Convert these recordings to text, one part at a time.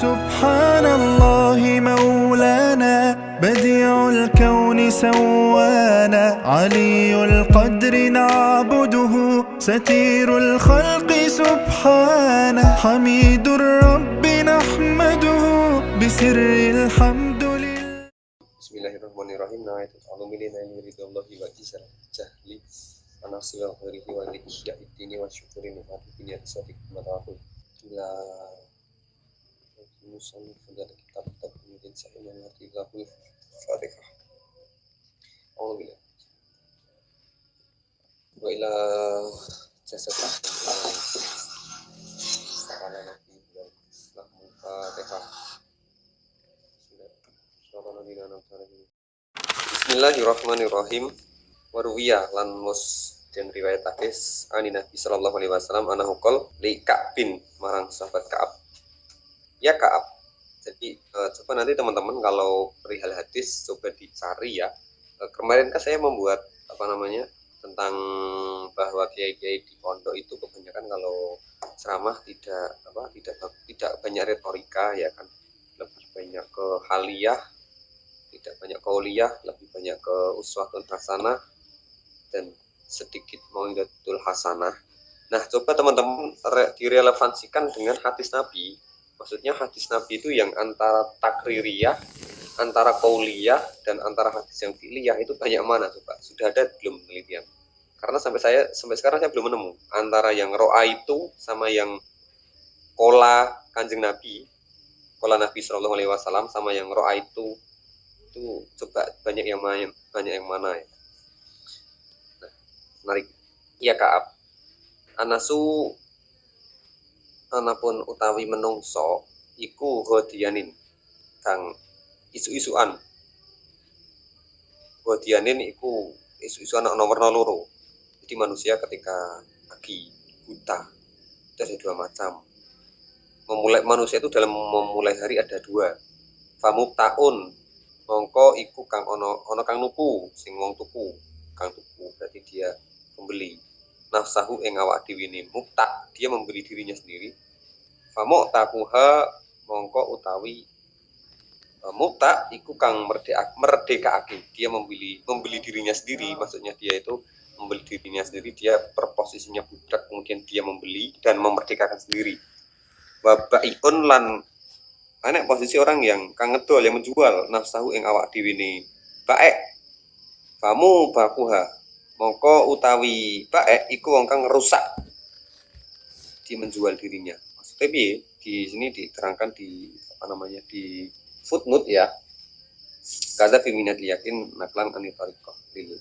سبحان الله مولانا بديع الكون سوانا علي القدر نعبده ستير الخلق سبحانه حميد الرب نحمده بسر الحمد لله. Bismillahirrahmanirrahim. Nawaitu ta'alumilin ayuridullahi wa jizal jahli anasi wa khirihi wa ihya iddini wa syukuri nuhati biniyat sotik matawakul bila musan fadal kitab kemudian saya mengerti lahul fatihah. Alhamdulillah wa ila jasatah ala nabi dan lahul fatihah. Bismillahirrahmanirrahim. Waruwiyah lan mus dan riwayat hadis ani Nabi sallallahu alaihi wasallam anahu qol li Ka'b bin marang sahabat Ka'ab. Ya Ka'ab. Jadi coba nanti teman-teman kalau perihal hadis coba dicari ya. Kemarin kan saya membuat tentang bahwa kiai-kiai di pondok itu kebanyakan kalau ceramah tidak banyak retorika ya kan. Lebih banyak ke haliyah, tidak banyak qauliyah, lebih banyak ke uswatun hasanah dan sedikit mau'izatul hasanah. Nah, coba teman-teman direlevansikan dengan hadis Nabi. Maksudnya hadis Nabi itu yang antara takririyah, antara qauliyah dan antara hadis yang fi'liyah itu banyak mana coba? Sudah ada belum penelitian? Karena sampai sekarang saya belum menemu antara yang ro'a itu sama yang kola Kanjeng Nabi. Kola Nabi Shallallahu Alaihi Wasallam sama yang ro'a itu coba banyak yang mana ya. Nah, menarik. Ya Ka'ab. Anasu anapun utawi menungso iku hodiyanin kang isu-isuan. Hodiyanin iku isu-isuan nomor loro. Jadi manusia ketika pagi buta itu ada dua macam. Manusia itu dalam memulai hari ada dua. Famubtaun mongko iku kang ono kang nuku sing wong tuku berarti dia membeli nafsahu ing awak dhewe ne mukta dia membeli dirinya sendiri. Famuktakuha mongko utawi mukta iku kang merdekaake dia membeli dirinya sendiri, maksudnya dia itu membeli dirinya sendiri, dia perposisinya budak kemudian dia membeli dan memerdekakan sendiri. Wabaikun lan anek posisi orang yang kang ngedol yang menjual nafsahu ing awak dhewe ne baek famu bakuha mongko utawi baek iku wong kang rusak dia menjual dirinya. Maksudnya piye? Di sini diterangkan di di footnote ya. Kada fi minat yakin naklan anitariqah lil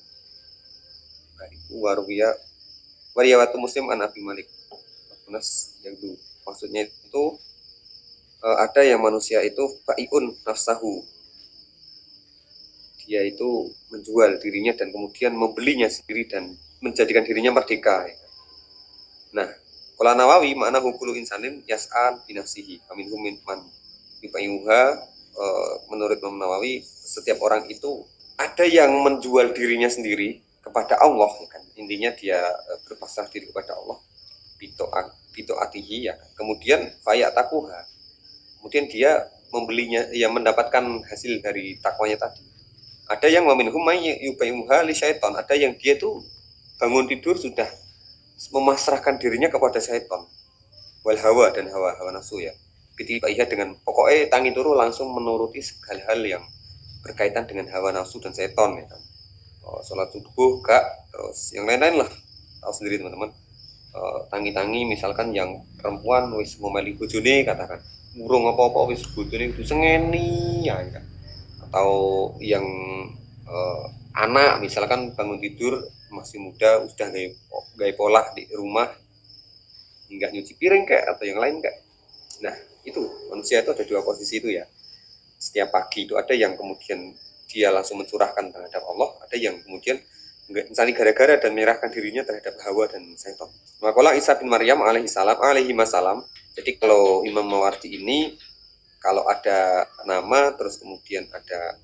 wariyatu Muslim an Abi Malik Anas yang itu maksudnya itu ada yang manusia itu baiun nafsahu, dia itu menjual dirinya dan kemudian membelinya sendiri dan menjadikan dirinya merdeka. Nah, qala Nawawi makna hukulu insanin yas'an binafsihi aminhum min man yubai'uha. Menurut Imam Nawawi setiap orang itu ada yang menjual dirinya sendiri kepada Allah ya kan. Intinya dia berpasrah diri kepada Allah bito'atihi ya kan. Kemudian fayatakuha, kemudian dia membelinya, ya mendapatkan hasil dari takwanya tadi. Ada yang meminhum yubai'uha li syaitan, ada yang dia tuh bangun tidur sudah memasrahkan dirinya kepada syaitan. Wal hawa dan hawa nafsu ya. Bitibaiha dengan pokoknya tangi turu langsung menuruti segala hal yang berkaitan dengan hawa nafsu dan syaitan ya kan. Sholat subuh kak, terus yang lain-lain lah. Tahu sendiri teman-teman. Tangi-tangi misalkan yang perempuan wis memeli bojone katakan murung apa-apa wis bojone kudu sengeni ya kan. Atau yang anak misalkan bangun tidur masih muda sudah gaya pola di rumah hingga nyuci piring kayak atau yang lain kayak. Nah itu manusia itu ada dua posisi itu ya. Setiap pagi itu ada yang kemudian dia langsung mencurahkan terhadap Allah, ada yang kemudian mencari gara-gara dan menyerahkan dirinya terhadap hawa dan syaitan. Maka Isa bin Maryam alaihi masalam. Jadi kalau Imam Mawardi ini kalau ada nama terus kemudian ada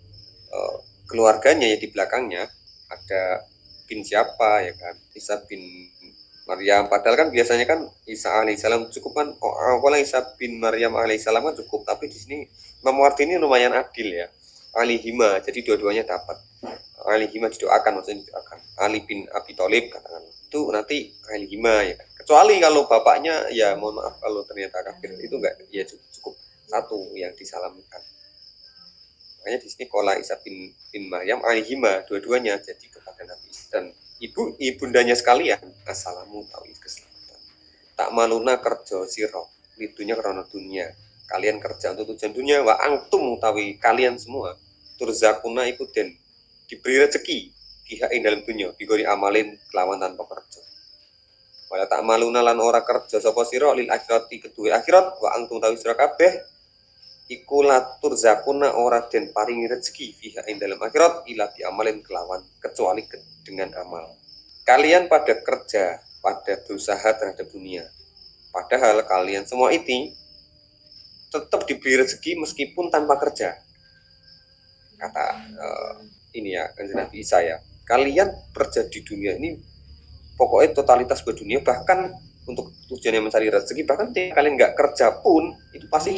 keluarganya ya di belakangnya ada bin siapa ya kan, Isa bin Maryam. Padahal kan biasanya kan Isa alaihissalam cukup kan, kalau Isa bin Maryam alaihissalam kan cukup, tapi di sini Imam Mawardi ini lumayan adil ya. Alihima, jadi dua-duanya dapat. Alihima didoakan, maksudnya didoakan. Ali bin Abi Thalib katakan itu nanti alihima ya. Kecuali kalau bapaknya ya mohon maaf kalau ternyata kafir, itu enggak ya cukup satu yang disalamkan. Makanya di sini kola Isa bin Maryam alihima, dua-duanya jadi kepada Nabi Isa dan ibundanya sekalian, assalamu tawi keselamatan. Tak maluna kerja siro, lidunya karena dunia. Kalian kerja untuk tujuan dunia, wa angtum tawi kalian semua. Turzakuna ikut dan diberi rezeki kihain dalam dunia, bigori amalin kelawan tanpa kerja. Wala tak maluna lan ora kerja sapa siro lil akhirati kedua akhirat, wa angtum tawi sira kabeh iku latur zakuna ora den paringi rezeki fiha ing dalam akhirat ila bi amalin kelawan kecuali dengan amal. Kalian pada kerja, pada berusaha terhadap dunia. Padahal kalian semua ini tetap diberi rezeki meskipun tanpa kerja. Kata ini ya Kanjeng Nabi Isa ya. Kalian kerja di dunia ini pokoknya totalitas buat dunia, bahkan untuk tujuannya mencari rezeki, bahkan kalian nggak kerja pun itu pasti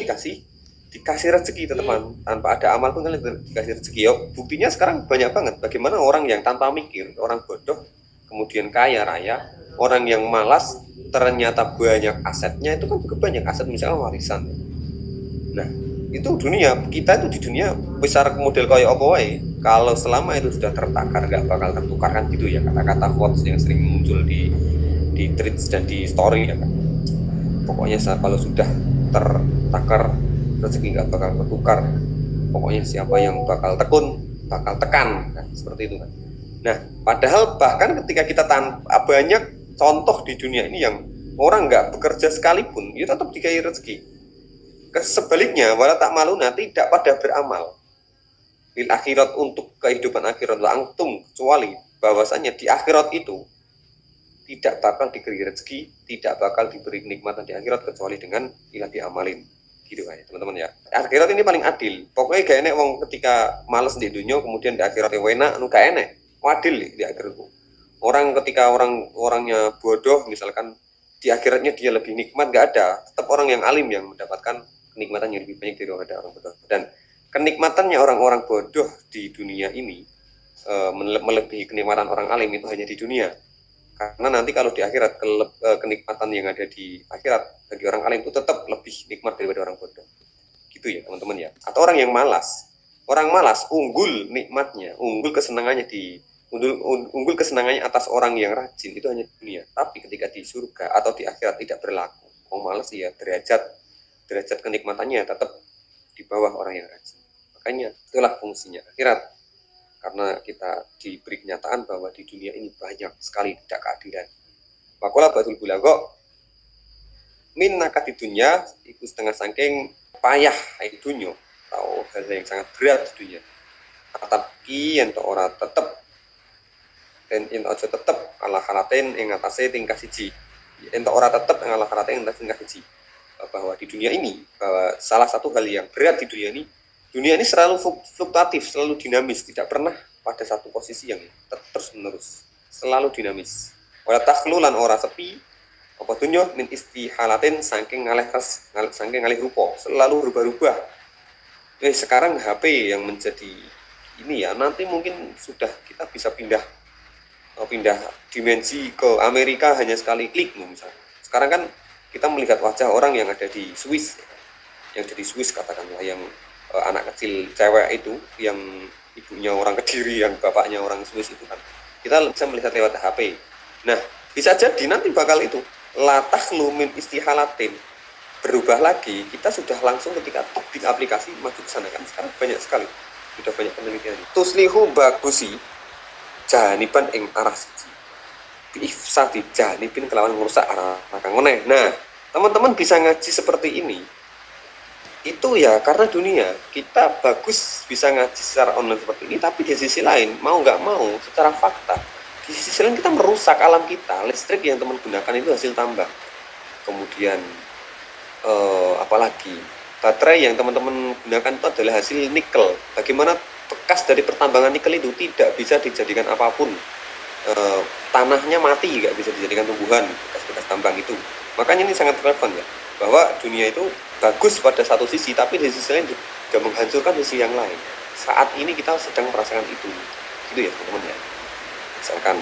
dikasih rezeki teman, tanpa ada amal pun kalian dikasih rezeki. Yo, buktinya sekarang banyak banget bagaimana orang yang tanpa mikir, orang bodoh kemudian kaya raya, orang yang malas ternyata banyak asetnya, itu kan juga banyak aset misalnya warisan. Nah itu dunia, kita itu di dunia besar model kayak apa wae, kalau selama itu sudah tertakar nggak bakal tertukar kan gitu ya, kata-kata quotes yang sering muncul di tweets dan di story ya kan. Pokoknya kalau sudah tertakar rezeki nggak bakal bertukar. Pokoknya siapa yang bakal tekun, bakal tekan, kan? Seperti itu kan. Nah, padahal bahkan ketika kita banyak contoh di dunia ini yang orang nggak bekerja sekalipun, itu tetap dikasih rezeki. Sebaliknya, wala tak maluna tidak pada beramal. Lil akhirat untuk kehidupan akhirat langsung, kecuali bahwasanya di akhirat itu tidak bakal diberi rezeki, tidak bakal diberi kenikmatan di akhirat kecuali dengan ilah diamalin. Gitu kan ya teman-teman ya. Akhirat ini paling adil. Pokoknya gak enek wong ketika males di dunia kemudian di akhirat enak, nu gak enek. Adil di akhiratku. Orang ketika orangnya bodoh misalkan di akhiratnya dia lebih nikmat, gak ada. Tetap orang yang alim yang mendapatkan kenikmatan yang lebih banyak daripada orang bodoh. Dan kenikmatannya orang-orang bodoh di dunia ini melebihi kenikmatan orang alim itu hanya di dunia. Karena nanti kalau di akhirat kenikmatan yang ada di akhirat bagi orang alim itu tetap lebih nikmat daripada orang bodoh. Gitu ya teman-teman ya. Atau orang yang malas. Orang malas unggul nikmatnya, unggul kesenangannya unggul kesenangannya atas orang yang rajin itu hanya di dunia. Tapi ketika di surga atau di akhirat tidak berlaku. Orang malas ya derajat kenikmatannya tetap di bawah orang yang rajin. Makanya itulah fungsinya akhirat. Karena kita diberi kenyataan bahwa di dunia ini banyak sekali tidak keadilan. Makola batul bulago min nakat di dunia itu setengah saking payah di dunia atau hal yang sangat berat di dunia. Tapi yang orang tetap dan yang ojo tetap ala halaten yang atasnya tingkah siji. Yang orang tetap ala halaten yang atasnya tingkah siji. Bahwa di dunia ini, bahwa salah satu hal yang berat di dunia ini selalu fluktuatif, selalu dinamis, tidak pernah pada satu posisi yang terus menerus, selalu dinamis. Wala takhlulan ora sepi, apa dunya min istihalatin saking ngalih rupa, selalu rubah-rubah. Sekarang HP yang menjadi ini ya, nanti mungkin sudah kita bisa pindah dimensi ke Amerika hanya sekali klik misalnya. Sekarang kan kita melihat wajah orang yang ada di Swiss, katakanlah yang anak kecil cewek itu yang ibunya orang Kediri, yang bapaknya orang Swiss itu kan kita bisa melihat lewat HP. Nah bisa jadi nanti bakal itu latah lumin istihalatin berubah lagi, kita sudah langsung ketika bikin aplikasi maju ke sana kan. Sekarang banyak sekali, sudah banyak penelitian. Tuslihu bagusi janiban ing arah siji biifsati janibin kelawan merusak arah kang meneh. Nah teman-teman bisa ngaji seperti ini itu ya karena dunia kita bagus bisa ngaji secara online seperti ini, tapi di sisi lain mau nggak mau secara fakta di sisi lain kita merusak alam kita. Listrik yang teman gunakan itu hasil tambang, kemudian apalagi baterai yang teman-teman gunakan itu adalah hasil nikel. Bagaimana bekas dari pertambangan nikel itu tidak bisa dijadikan apapun, tanahnya mati, nggak bisa dijadikan tumbuhan, bekas-bekas tambang itu. Makanya ini sangat relevan ya, bahwa dunia itu bagus pada satu sisi, tapi di sisi lain juga menghancurkan sisi yang lain. Saat ini kita sedang merasakan itu, gitu ya teman-teman ya. Misalkan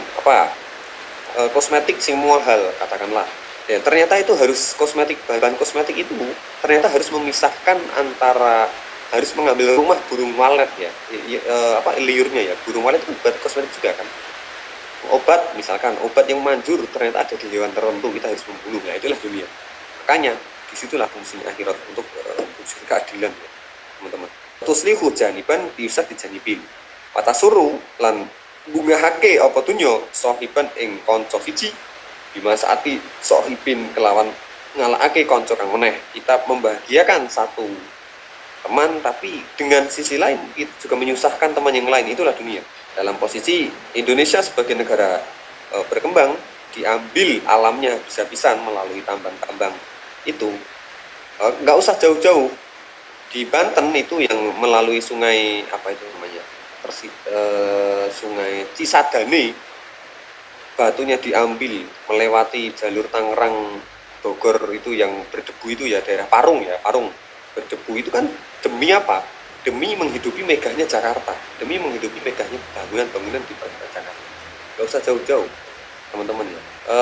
kosmetik semua hal katakanlah, ya ternyata itu harus bahan kosmetik itu ternyata harus memisahkan antara, harus mengambil rumah burung walet ya, liurnya ya, burung walet itu buat kosmetik juga kan. Obat misalkan, obat yang manjur ternyata ada di hewan tertentu, kita harus membunuh. Nah itulah dunia. Makanya disitulah fungsinya akhirat, untuk fungsi keadilan ya teman-teman. Tuslihu janiban diusat dijanibin suruh lan bungahake apa tunyo sohiban ing konco siji bima saati sohibin kelawan ngalake konco kang meneh. Kita membahagiakan satu teman, tapi dengan sisi lain itu juga menyusahkan teman yang lain. Itulah dunia. Dalam posisi Indonesia sebagai negara berkembang, diambil alamnya bisa-bisan melalui tambang-tambang itu, nggak usah jauh-jauh. Di Banten itu yang melalui sungai apa itu namanya, sungai Cisadane, batunya diambil melewati jalur Tangerang Bogor itu yang berdebu itu ya, daerah Parung ya, Parung berdebu itu kan demi apa? Demi menghidupi megahnya Jakarta, demi menghidupi megahnya bangunan-bangunan di Jakarta. Gak usah jauh-jauh teman-teman ya.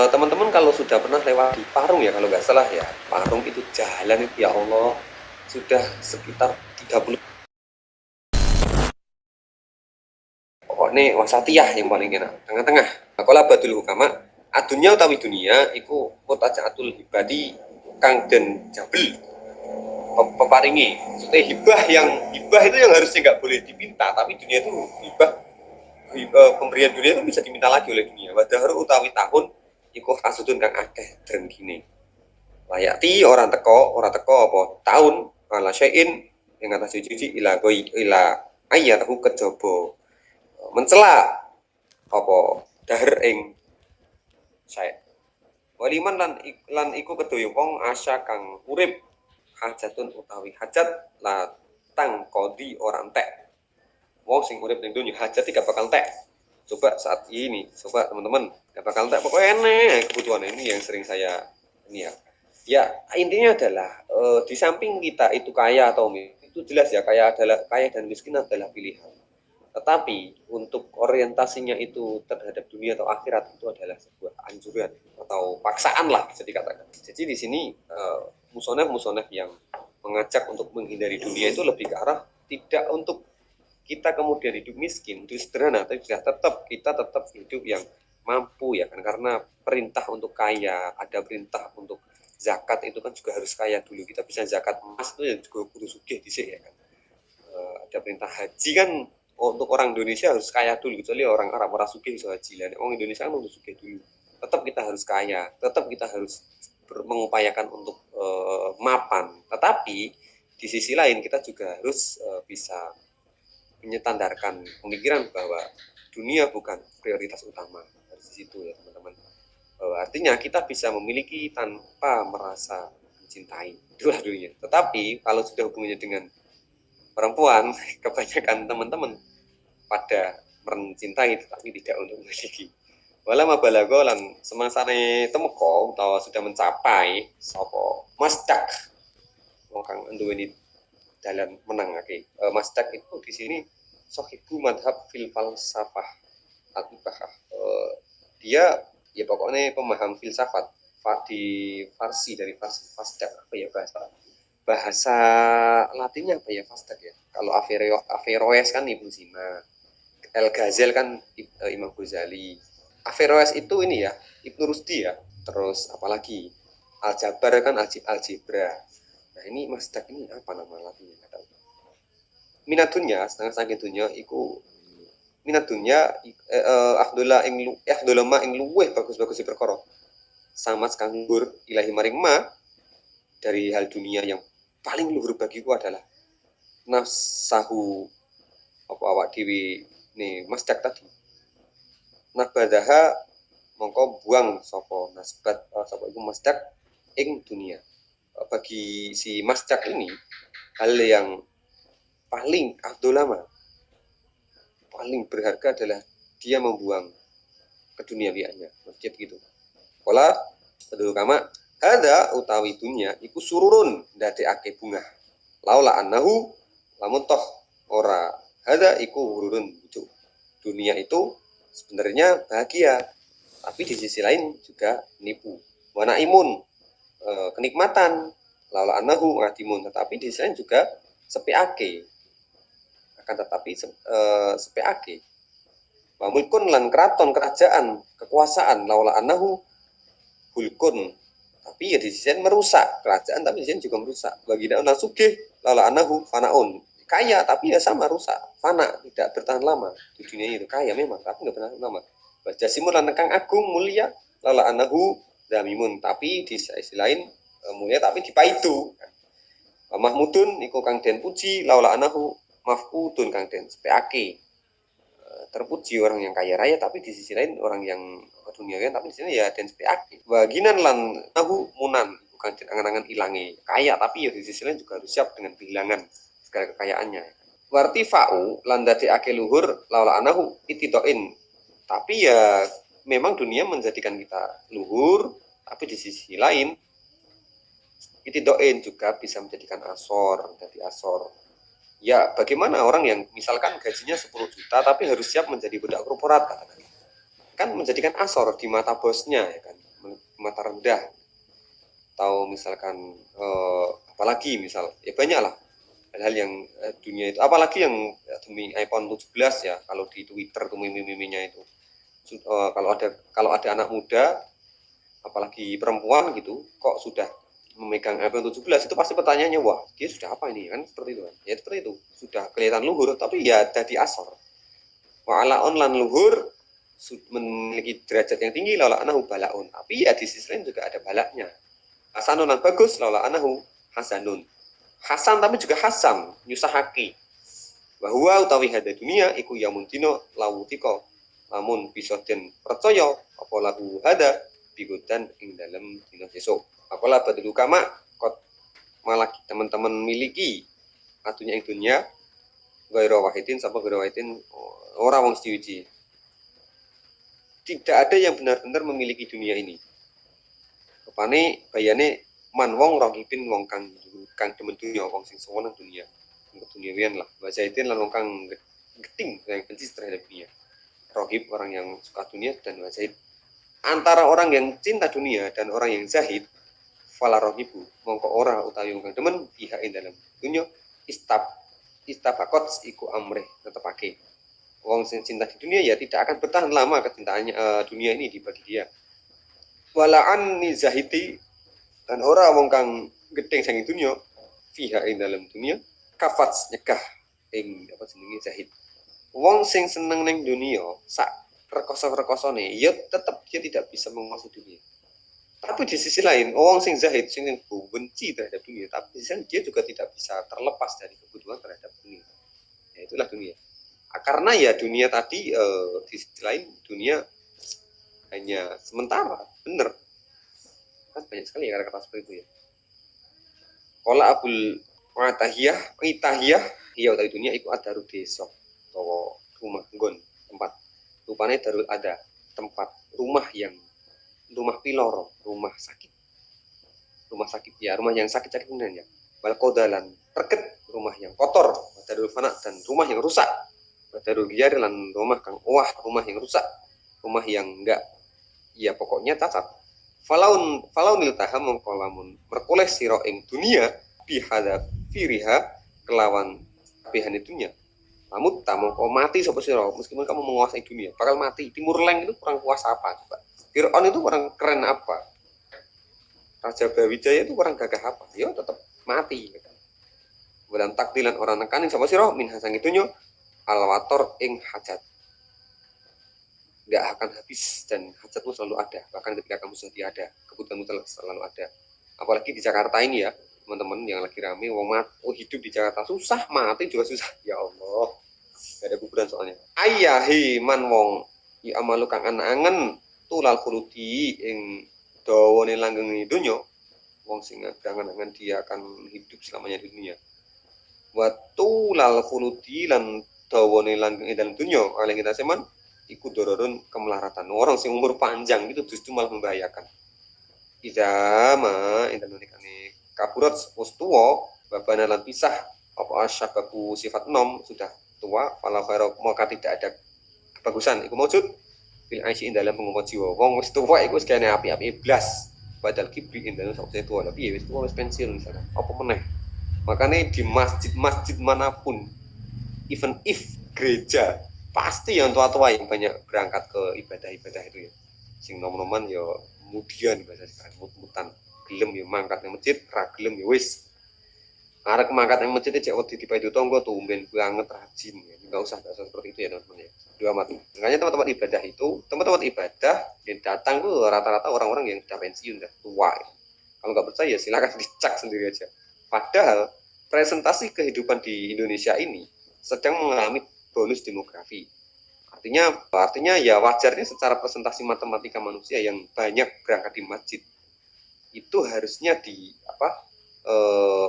Teman-teman kalau sudah pernah lewat di Parung ya, kalau nggak salah ya, Parung itu jalan itu ya Allah sudah sekitar 30. Pokoknya wasatiyah yang paling enak, tengah-tengah. Kalau badul hukama adunya utawi dunia iku atul ibadi kang den jabel peparingi. Maksudnya hibah itu yang harusnya nggak boleh diminta, tapi dunia itu hibah, pemberian dunia itu bisa diminta lagi oleh dunia. Wadahru utawi tahun iku kasudun kang akeh drengkine. Layati orang teko apa tahun ala syai'in yang atas cuci ila ayatahu kejaba mencela apa dahar ing saya. Waliman lan iku kedaya wong asya kang urip hajatun utawi hajat la tang kodi orang entek. Wong sing urip ning dunya hajat gak bakal entek. Coba saat ini, coba teman-teman, gak bakal entek. Pokoknya enak kebutuhan ini yang sering saya ini ya. Ya intinya adalah di samping kita itu kaya atau miskin, itu jelas ya, kaya dan miskin adalah pilihan. Tetapi untuk orientasinya itu terhadap dunia atau akhirat itu adalah sebuah anjuran atau paksaan lah bisa dikatakan. Jadi di sini musonef yang mengajak untuk menghindari dunia itu lebih ke arah tidak untuk kita kemudian hidup miskin, hidup sederhana, tapi kita tetap hidup yang mampu ya kan, karena perintah untuk kaya, ada perintah untuk zakat itu kan juga harus kaya dulu. Kita bisa zakat emas itu ya juga kudu sugih dhisik ya kan. Ada perintah haji kan untuk orang Indonesia harus kaya dulu, kecuali orang Arab orang sugih bisa haji lah. Orang Indonesia kan untuk sugih dulu. Tetap kita harus kaya, tetap kita harus mengupayakan untuk mapan. Tetapi di sisi lain kita juga harus bisa menyetandarkan pemikiran bahwa dunia bukan prioritas utama. Dari situ ya teman-teman. Artinya kita bisa memiliki tanpa merasa mencintai, itulah dunia. Tetapi kalau sudah hubungannya dengan perempuan, kebanyakan teman-teman pada mencintai tetapi tidak untuk memiliki. Wala mabalago lan semangsane temeko utawa sudah mencapai sapa masdak wong kang nduweni dalan menangake. Masdak itu di sini sohibu madhab fil falsafah atibah. Dia ya pokoknya pemaham filsafat di Farsi, dari Farsi fasdak apa ya bahasa Latinnya apa ya fasdak ya. Kalau Averroes kan Ibnu Sina, El Ghazal kan Imam Ghazali. Averroes itu ini ya Ibnu Rusdi ya. Terus apalagi Aljabar kan algebra. Nah ini masdak ini apa nama Latinnya nggak tahu. Minatunya setengah saking dunya iku minatunya ahdulama ing luweh bagus-bagus perkara sama kanggur ilahi maring ma dari hal dunia yang paling luhur bagiku adalah nafsahu apa awak dewi nih masdak tadi nabadaha mongko buang sopo nasbat sopo iku masdak ing dunia. Bagi si masdak ini hal yang paling abdulama paling berharga adalah dia membuang keduniawiannya. Masjid gitu. Pola dulu kama ada utawi dunia iku sururun ndadekake bunga. Laula annahu lamun toh ora ada iku hururun bujuk. Dunia itu sebenarnya bahagia, tapi di sisi lain juga nipu. Wana imun kenikmatan, laula annahu ngadimun, tetapi di sisi lain juga sepiake. Akan tetapi sepiake. Wa mulkun lan keraton kerajaan, kekuasaan, laula annahu hulkun. Tapi ya di sisi lain merusak kerajaan, tapi di sisi lain juga merusak. Bagi daun sugih, laula anahu fanaun. Kaya tapi ya sama rusak, fana, tidak bertahan lama. Di dunia itu kaya memang, tapi nggak bertahan lama. Baca simur lan kang agung mulia, laula anahu damimun. Tapi di sisi lain mulia tapi dipaitu. Mahmudun iku kang den puji, laula anahu mafkudun kang den sepeake. Terpuji orang yang kaya raya, tapi di sisi lain orang yang duniawian, tapi di sini ya den sepeake. Waginan lan nahu munan, bukan angan-angan ilangi. Kaya tapi ya di sisi lain juga harus siap dengan kehilangan segala kekayaannya. Wartifa'u lan dadekake luhur laula anahu itidoin. Tapi ya memang dunia menjadikan kita luhur, tapi di sisi lain itidoin juga bisa menjadikan asor, jadi asor. Ya bagaimana orang yang misalkan gajinya 10 juta tapi harus siap menjadi budak korporat, katakan. Kan menjadikan asor di mata bosnya, ya kan, mata rendah. Atau misalkan apalagi misal ya banyak lah hal-hal yang dunia itu, apalagi yang demi iPhone 17 ya, kalau di Twitter tuh meme-memenya itu kalau ada anak muda apalagi perempuan gitu kok sudah memegang iPhone 17, itu pasti pertanyaannya, wah dia sudah apa ini, kan seperti itu kan. Ya seperti itu, sudah kelihatan luhur tapi ya jadi asor. Wa ala lan luhur memiliki derajat yang tinggi laula anahu balaun, tapi ya di sisi lain juga ada balaknya. Hasanun lan bagus laula anahu hasanun. Hasan tapi juga hasam, nyusahaki. Bahwa utawi hada dunia iku yamun dino lawutiko lamun bisa den percaya apa lahu hada bigodan ing dalam dino besok. Apalah badul kama kot malah teman-teman miliki atunya ing dunia gaira wahidin sapa gaira wahidin ora wong siji. Tidak ada yang benar-benar memiliki dunia ini. Kepane bayane man wong rohibin wong kang demen dunia, wong sing seneng dunia, keduniawian lah. Bahasa itu lan wong kang geting yang benci terhadap dunia. Rohib orang yang suka dunia, dan wazahid antara orang yang cinta dunia dan orang yang zahid, fala rohibu mongko ora utawi wong kang demen pihak ing dalam dunia istabakot iku amreh tetepake. Wong sing cinta di dunia ya tidak akan bertahan lama kecintaannya dunia ini dibagi dia. Walaan ni zahidi dan ora wong kang gedeng saking dunia fiha ing dalam dunia kafat nyegah ing apa jenenge zahid. Wong sing seneng ning dunia sak rekoso-rekosone ya tetap dia tidak bisa menguasai dunia. Tapi di sisi lain wong sing zahid sing benci terhadap dunia, tapi di sisi lain dia juga tidak bisa terlepas dari kebutuhan terhadap dunia. Ya itulah dunia. Karena ya dunia tadi di sisi lain dunia hanya sementara, bener kan, banyak sekali ya kata-kata seperti itu ya. Qala Abul Itahiyah iya utawi dunia iku adaru desa utawa rumah nggon tempat. Rupane darul ada tempat rumah piloro, rumah sakit. Rumah sakit ya, rumah yang sakit-sakit benar ya. Wal qadalan perket, rumah yang kotor, darul fana dan rumah yang rusak. Darul giyar lan rumah kang rumah yang rusak, rumah yang enggak ya pokoknya cacat. Falaun iltaham mongko lamun merkoleh sira ing dunia bihada firiha kelawan kabehane dunia. Kamu tak mongko mati sapa sira, meskipun kamu menguasai dunia, bakal mati. Timur Leng itu kurang kuasa apa coba? Fir'aun itu kurang keren apa? Raja Brawijaya itu kurang gagah apa? Ya tetap mati. Dalam takdilan orang nekanin sapa sira min hasangi dunya alwator ing hajat. Nggak akan habis dan hajatmu selalu ada, bahkan ketika kamu sudah tiada kebutuhanmu selalu ada. Apalagi di Jakarta ini ya teman-teman yang lagi rame, hidup di Jakarta susah, mati juga susah. Ya Allah, gak ada kuburan soalnya. Ayahi man wong ya amalu kang angen tulal khuludi ing dawane langgeng dunya, wong sing angen-angen dia akan hidup selamanya di dunia. Wa tulal khuludi lan dawane langgeng dalam dunya oleh kita seman iku dororun kemelaratan. Orang sing umur panjang itu justru malah membahayakan. Idama intanunikane kaburat wis tuwa babana lan pisah apa asyababu sifat nom sudah tua fala khaira maka tidak ada kebagusan iku maujud fil aishi dalam pengumpat jiwa wong wis tuwa iku wis kene api-api blas padahal kibri dalam sakse tua tapi ya wis tuwa wis pensiun misalnya apa meneh makanya di masjid-masjid manapun even if gereja pasti yang tua-tua yang banyak berangkat ke ibadah-ibadah itu ya sing nom-noman ya kemudian bahasa sekarang mut-mutan gelem ya mangkat nang masjid ra gelem ya wis arek mangkat nang masjid cek wedi dipaido tangga tumben banget rajin ya enggak usah seperti itu ya teman-teman ya dua mati makanya tempat-tempat ibadah itu tempat-tempat ibadah yang datang tuh rata-rata orang-orang yang sudah pensiun dah tua ya. Kalau nggak percaya silakan dicek sendiri aja padahal presentasi kehidupan di Indonesia ini sedang mengalami bonus demografi artinya ya wajarnya secara presentasi matematika manusia yang banyak berangkat di masjid itu harusnya di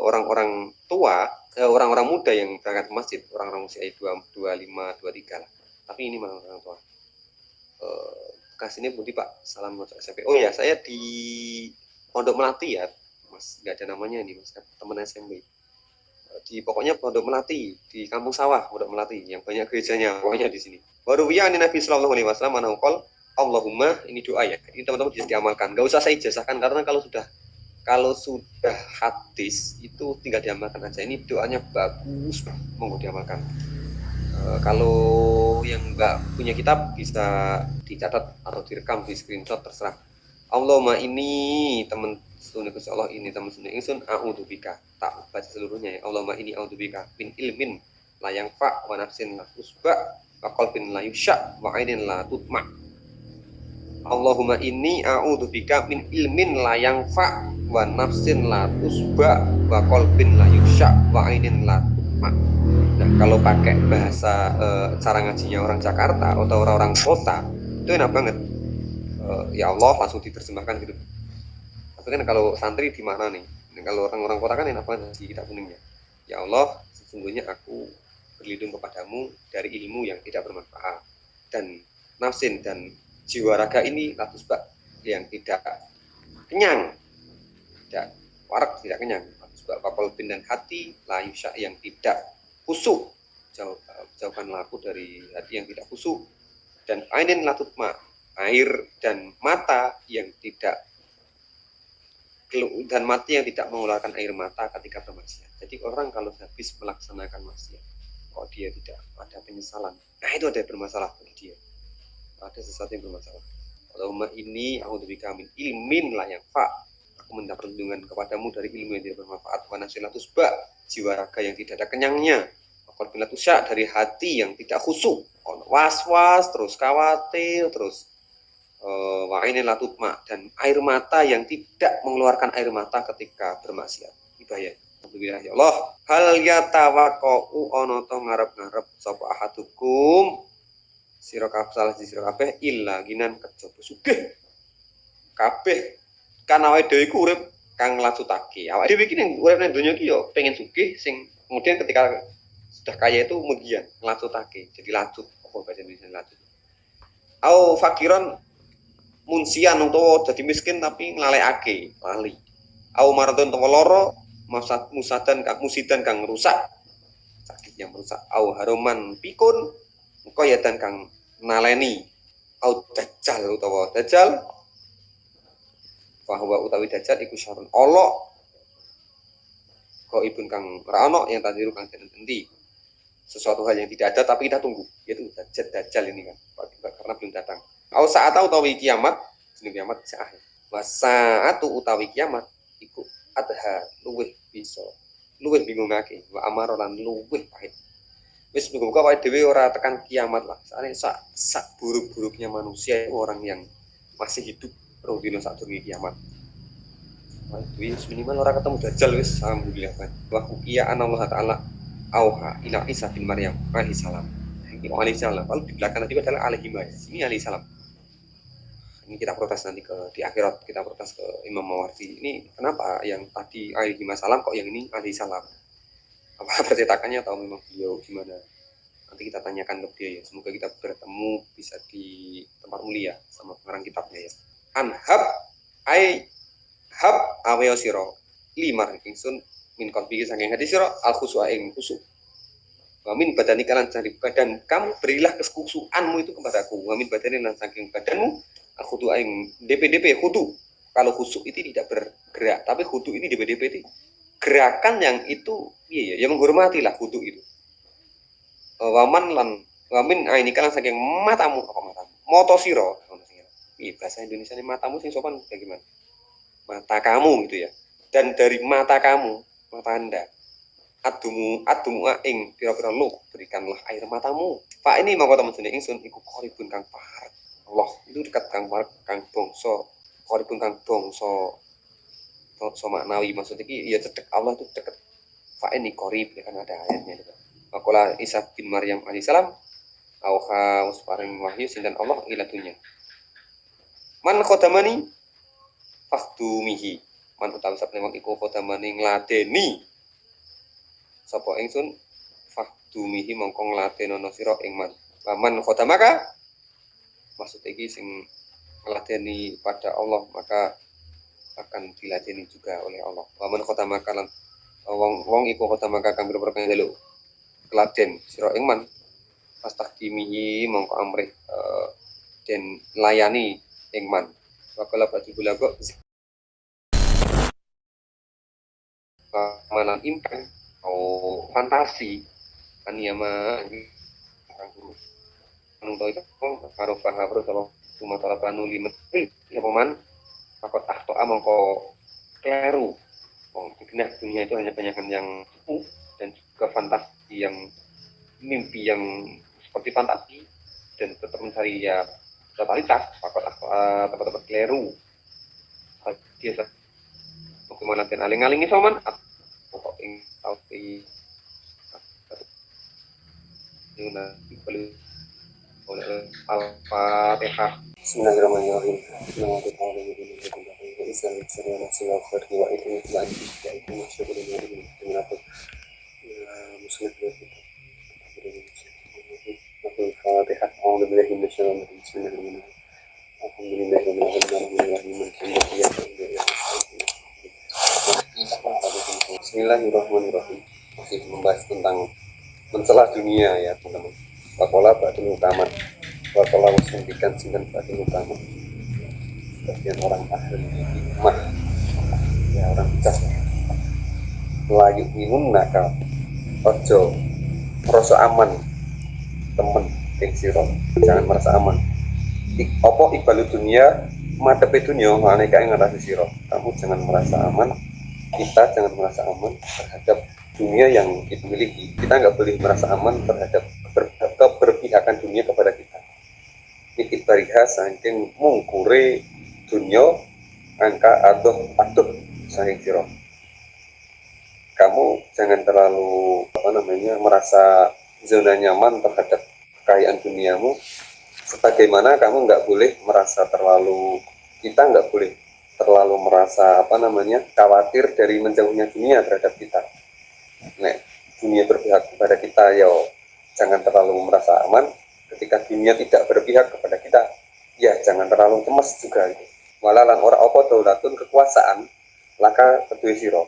orang-orang tua orang-orang muda yang berangkat ke masjid orang-orang usia 25 23 lah tapi ini malah orang tua kasih ini Budi Pak salam buat SMP oh ya saya di Pondok Melati ya Mas nggak ada namanya ini Mas teman SMP di pokoknya Pondok Melati di Kampung Sawah Pondok Melati yang banyak gerejanya pokoknya di sini. Baru ya Nabi Sallallahu Alaihi Wasallam menangkal Allahumma ini doa ya. Ini teman-teman bisa diamalkan. Gak usah saya ijazahkan karena kalau sudah hadis itu tinggal diamalkan aja. Ini doanya bagus, mau diamalkan. Kalau yang nggak punya kitab bisa dicatat atau direkam di screenshot terserah. Allahumma ini teman sunni Gusti Allah ini teman sunni ingsun a'udzubika tak baca seluruhnya ya Allahumma ini a'udzubika min ilmin la yanfa wa nafsin la tusba wa qalbin la yusha wa ainin la tutma Allahumma ini a'udzubika min ilmin la yanfa wa nafsin la tusba wa qalbin la yusha wa ainin la tutma. Nah kalau pakai bahasa cara ngajinya orang Jakarta atau orang-orang kota itu enak banget ya Allah langsung diterjemahkan gitu. Tapi kan kalau santri di mana nih? Kalau orang-orang kota kan enak banget di kitab kuningnya. Ya Allah, sesungguhnya aku berlindung kepadamu dari ilmu yang tidak bermanfaat dan nafsin dan jiwa raga ini latusbak yang tidak kenyang, tidak warak, tidak kenyang. Latusbak qalbin dan hati layusya yang tidak khusyuk. Jauhkanlah aku dari hati yang tidak khusyuk dan ainin latutma air dan mata yang tidak mengeluarkan air mata ketika bermaksiat. Jadi orang kalau habis melaksanakan maksiat, kok dia tidak ada penyesalan, nah itu ada bermasalah bagi dia. Ada sesuatu yang bermasalah. Allahumma ini a'udzubika min ilmin la yanfa. Aku minta perlindungan kepadamu dari ilmu yang tidak bermanfaat. Wa nafsin la tusba, jiwa raga yang tidak ada kenyangnya. Wa qalbin la tusya, dari hati yang tidak khusyuk. Was-was, terus khawatir, terus wa ainin la tutma, dan air mata yang tidak mengeluarkan air mata ketika bermaksiat. Ibadah. Alhamdulillah ya Allah. Hal yatawaqqa'u ana ta ngarep-ngarep sapa ahadukum sira kabeh illa ginan kejaba sugih. Kabeh kan awake dhewe iku urip kang nglacutake. Awake dhewe iki ning urip nang donya iki yo pengen sugih sing kemudian ketika sudah kaya itu kemudian nglacutake. Jadi lacut apa bahasa Indonesia lacut. Au fakiran munsian utawa dadi miskin tapi nglalekake lali. Au maradon utawa lara musidan kang rusak. Sakit yang merusak. Au haroman pikun muqayyatan kang naleni. Au dajjal utawa dajjal. Bahwa utawi dajjal iku syarun Allah. Kok ibun kang ora ana yang tadiru kang dadi sesuatu hal yang tidak ada tapi kita tunggu, yaitu dajjal ini kan karena belum datang. Au saat utawi kiamat, jeneng kiamat saah. Wa saatu utawi kiamat iku adha luweh bisa luweh bingungake wa amar lan luweh pahit. Wis muga-muga awake dhewe ora tekan kiamat lah. Soale sak buruk-buruknya manusia orang yang masih hidup rong dina sadurunge kiamat. Wis minimal ora ketemu dajjal wis alhamdulillah kan. Wa uqiya Allah taala auha ila Isa bin Maryam alaihi salam. Ini alaihi salam. Kalau di belakang tadi adalah alaihi salam. Ini alaihi salam. Ini kita protes nanti di akhirat, kita protes ke Imam Mawardi. Ini kenapa yang tadi alaihi salam kok yang ini alaihi salam? Apa percetakannya atau memang beliau gimana? Nanti kita tanyakan ke dia ya. Semoga kita bertemu bisa di tempat mulia sama pengarang kitabnya ya. Anhab ai hab aweo siro limar ingsun min qalbi saking hati siro al khusu ing khusu. Wamin badani kalan dari badan kamu berilah kekhusuanmu itu kepadaku. Wamin badani lan saking badanmu al khudu ing DP khudu. Kalau khusuk itu tidak bergerak, tapi khudu ini DP itu gerakan yang itu iya ya, yang menghormati lah khudu itu. Waman lan wamin ini kalan saking matamu apa matamu? Moto siro. Iya bahasa Indonesia ini matamu sing sopan bagaimana? Mata kamu gitu ya. Dan dari mata kamu, mata Anda, adumu ing pira-pira lu berikanlah air matamu. Pak ini mongko temen jeneng ingsun iku koribun kang parek. Allah itu dekat kang parek kang bangsa. Koribun kang bangsa maknawi maksud iki ya cedek Allah itu dekat. Pak ini korib ya kan ada ayatnya gitu. Maqala Isa bin Maryam alaihissalam auha wasparing wahyu sinten Allah ila dunya. Man khodamani fakdumihi man utawi sapne wong iku khodamani ngladeni sapa ingsun fakdumihi mongko ngladenono sira ing man. Man khodamaka maksud iki sing ngladeni pada Allah maka akan diladeni juga oleh Allah. Man khodamaka lan wong iku khodamaka kang berperkara njaluk kladen sira ing man pastakdimihi mongko amrih den layani ing man. Wakala batu bulago malam impen fantasi aniyama orang guru anu itu karo fahabro kalau cuma tala panuli mesti ya paman takut tahto mongko kleru nah dunia itu hanya banyakan yang dan juga fantasi yang mimpi yang seperti fantasi dan tetap mencari ya totalitas tempat-tempat keliru biasa bagaimana dan aling-alingi soman pokok ing tauti yuna perlu oleh al-fatihah. Bismillahirrahmanirrahim. Al-Fatihah. Bismillahirrahmanirrahim. Masih membahas tentang mencela dunia ya teman-teman. Wakola batin utama. Wakola wasuntikan sinten batin utama. Sebagian orang ahli hikmah ya orang bijak. Layu minun nakal. Ojo merasa aman temen ing sira jangan merasa aman. Apa ibalu dunia madepe dunia aneka ing ngatasi sira. Kamu jangan merasa aman, kita jangan merasa aman terhadap dunia yang kita miliki. Kita nggak boleh merasa aman terhadap keberpihakan dunia kepada kita. Ikit bariha saking mungkure dunia angka aduh saking sira. Kamu jangan terlalu merasa zona nyaman terhadap kekayaan duniamu, sebagaimana kamu nggak boleh merasa kita nggak boleh terlalu merasa khawatir dari menjauhnya dunia terhadap kita. Nek dunia berpihak kepada kita, jangan terlalu merasa aman. Ketika dunia tidak berpihak kepada kita, ya jangan terlalu cemas juga. Walalan ora apa daulatun kekuasaan, laka kedue sira.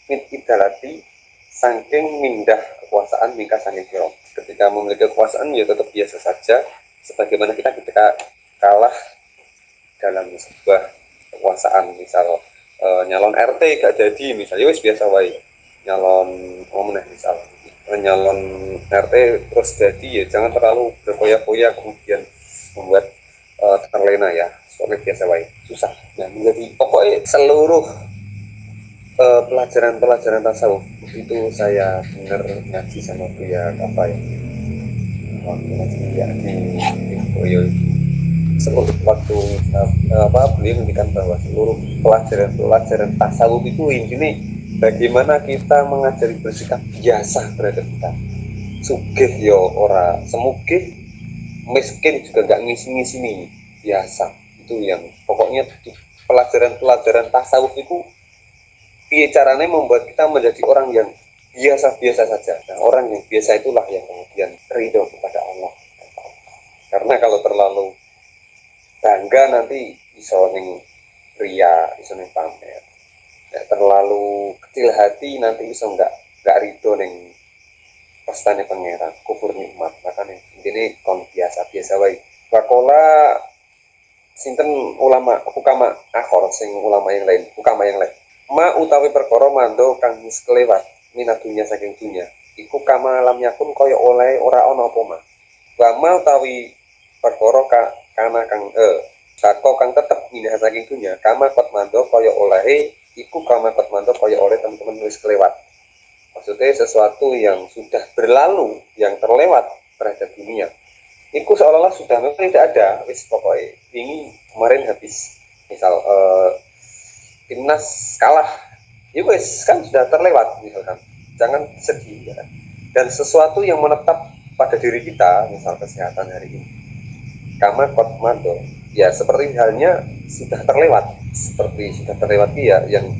Min idalati saking mindah kekuasaan mingka saking sira. Ketika memiliki kekuasaan ya tetap biasa saja, sebagaimana kita ketika kalah dalam sebuah kekuasaan, misal nyalon RT gak jadi, misalnya wis biasa wae. Nyalon misal nyalon RT terus jadi, ya jangan terlalu berpoya-poya kemudian membuat terlena ya, soalnya biasa wae, susah. Nah, menjadi pokoknya seluruh pelajaran tasawuf itu saya dengar ngaji sama Buya waktu ngaji di Boyo. Seluruh waktu beliau mengingatkan bahwa seluruh pelajaran tasawuf itu intinya bagaimana kita mengajari bersikap biasa terhadap kita. Sugih yo ora semugih, miskin juga gak ngisi-ngisini, biasa. Itu yang pokoknya pelajaran tasawuf itu piye caranya membuat kita menjadi orang yang biasa-biasa saja. Nah, orang yang biasa itulah yang kemudian ridho kepada Allah. Karena kalau terlalu bangga nanti iso ning ria, iso ning pamer. Nek terlalu kecil hati nanti iso nggak ridho ning pestane pangeran, kufur nikmat. Makanya intine kon biasa-biasa wae. Wakola sinten ulama hukama akhor sing ulama yang lain, hukama yang lain. Ma utawi perkara mando kang wis kelewat minat dunya saking dunya. Iku kama lam yakun kaya oleh ora ana apa mah. Wa ma utawi perkara kana kang sako kang tetep minat saking dunya, kama kot mando kaya oleh iku kama kot mando kaya oleh teman-teman wis kelewat. Maksudnya sesuatu yang sudah berlalu, yang terlewat terhadap dunia. Itu seolah-olah sudah memang tidak ada. Wis pokoknya ini kemarin habis misal timnas kalah, ya wis kan sudah terlewat misalkan. Jangan sedih ya kan. Dan sesuatu yang menetap pada diri kita, misal kesehatan hari ini, kama kotmando, ya seperti halnya sudah terlewat, seperti sudah terlewat ya, yang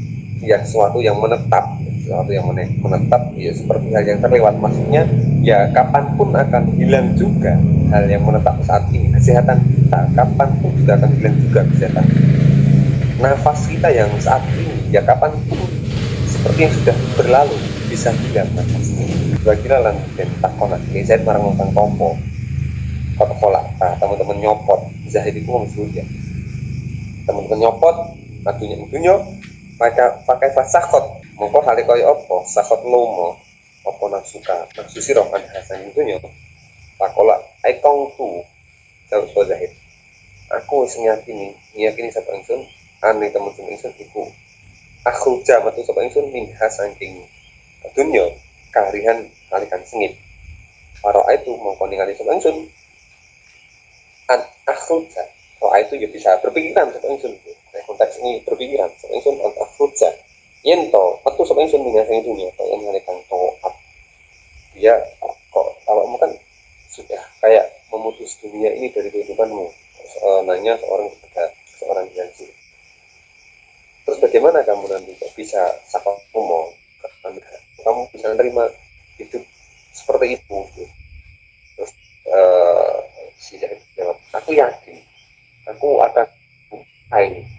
sesuatu yang menetap, sesuatu yang menetap ya seperti hal yang terlewat. Maksudnya ya kapanpun akan hilang juga hal yang menetap saat ini. Kesehatan kita kapanpun juga akan hilang juga kesehatan. Nafas kita yang saat ini ya kapanpun seperti yang sudah berlalu bisa hilang nafasnya. Kira-kira lan ben takonan saya marang tentang kompo kolak. Nah, teman-teman nyopot Zahid itu wong ya. Teman-teman nyopot madunya pakai fasakot mongko hale kaya apa sakot lomo apa nafsu sira kan hasan dunya pakola aikong tu jauh Zahid aku wis ngiyakini sapa ingsun ane teman-teman ingsun iku aku metu sapa ingsun min hasaking dunya kahrihan kalikan sengit para itu mongko ningali sapa ingsun an akhruja roa itu ya bisa berpikiran sapa ingsun nah konteks ini berpikiran sapa ingsun an akhruja yen to metu sapa ingsun dengan sing dunia to yang ngalikan taat dia kok awakmu kan sudah kayak memutus dunia ini dari kehidupanmu. Nanya seorang janji terus bagaimana kamu nanti kok bisa sakau kamu bisa menerima hidup seperti itu terus si jawab aku yakin aku akan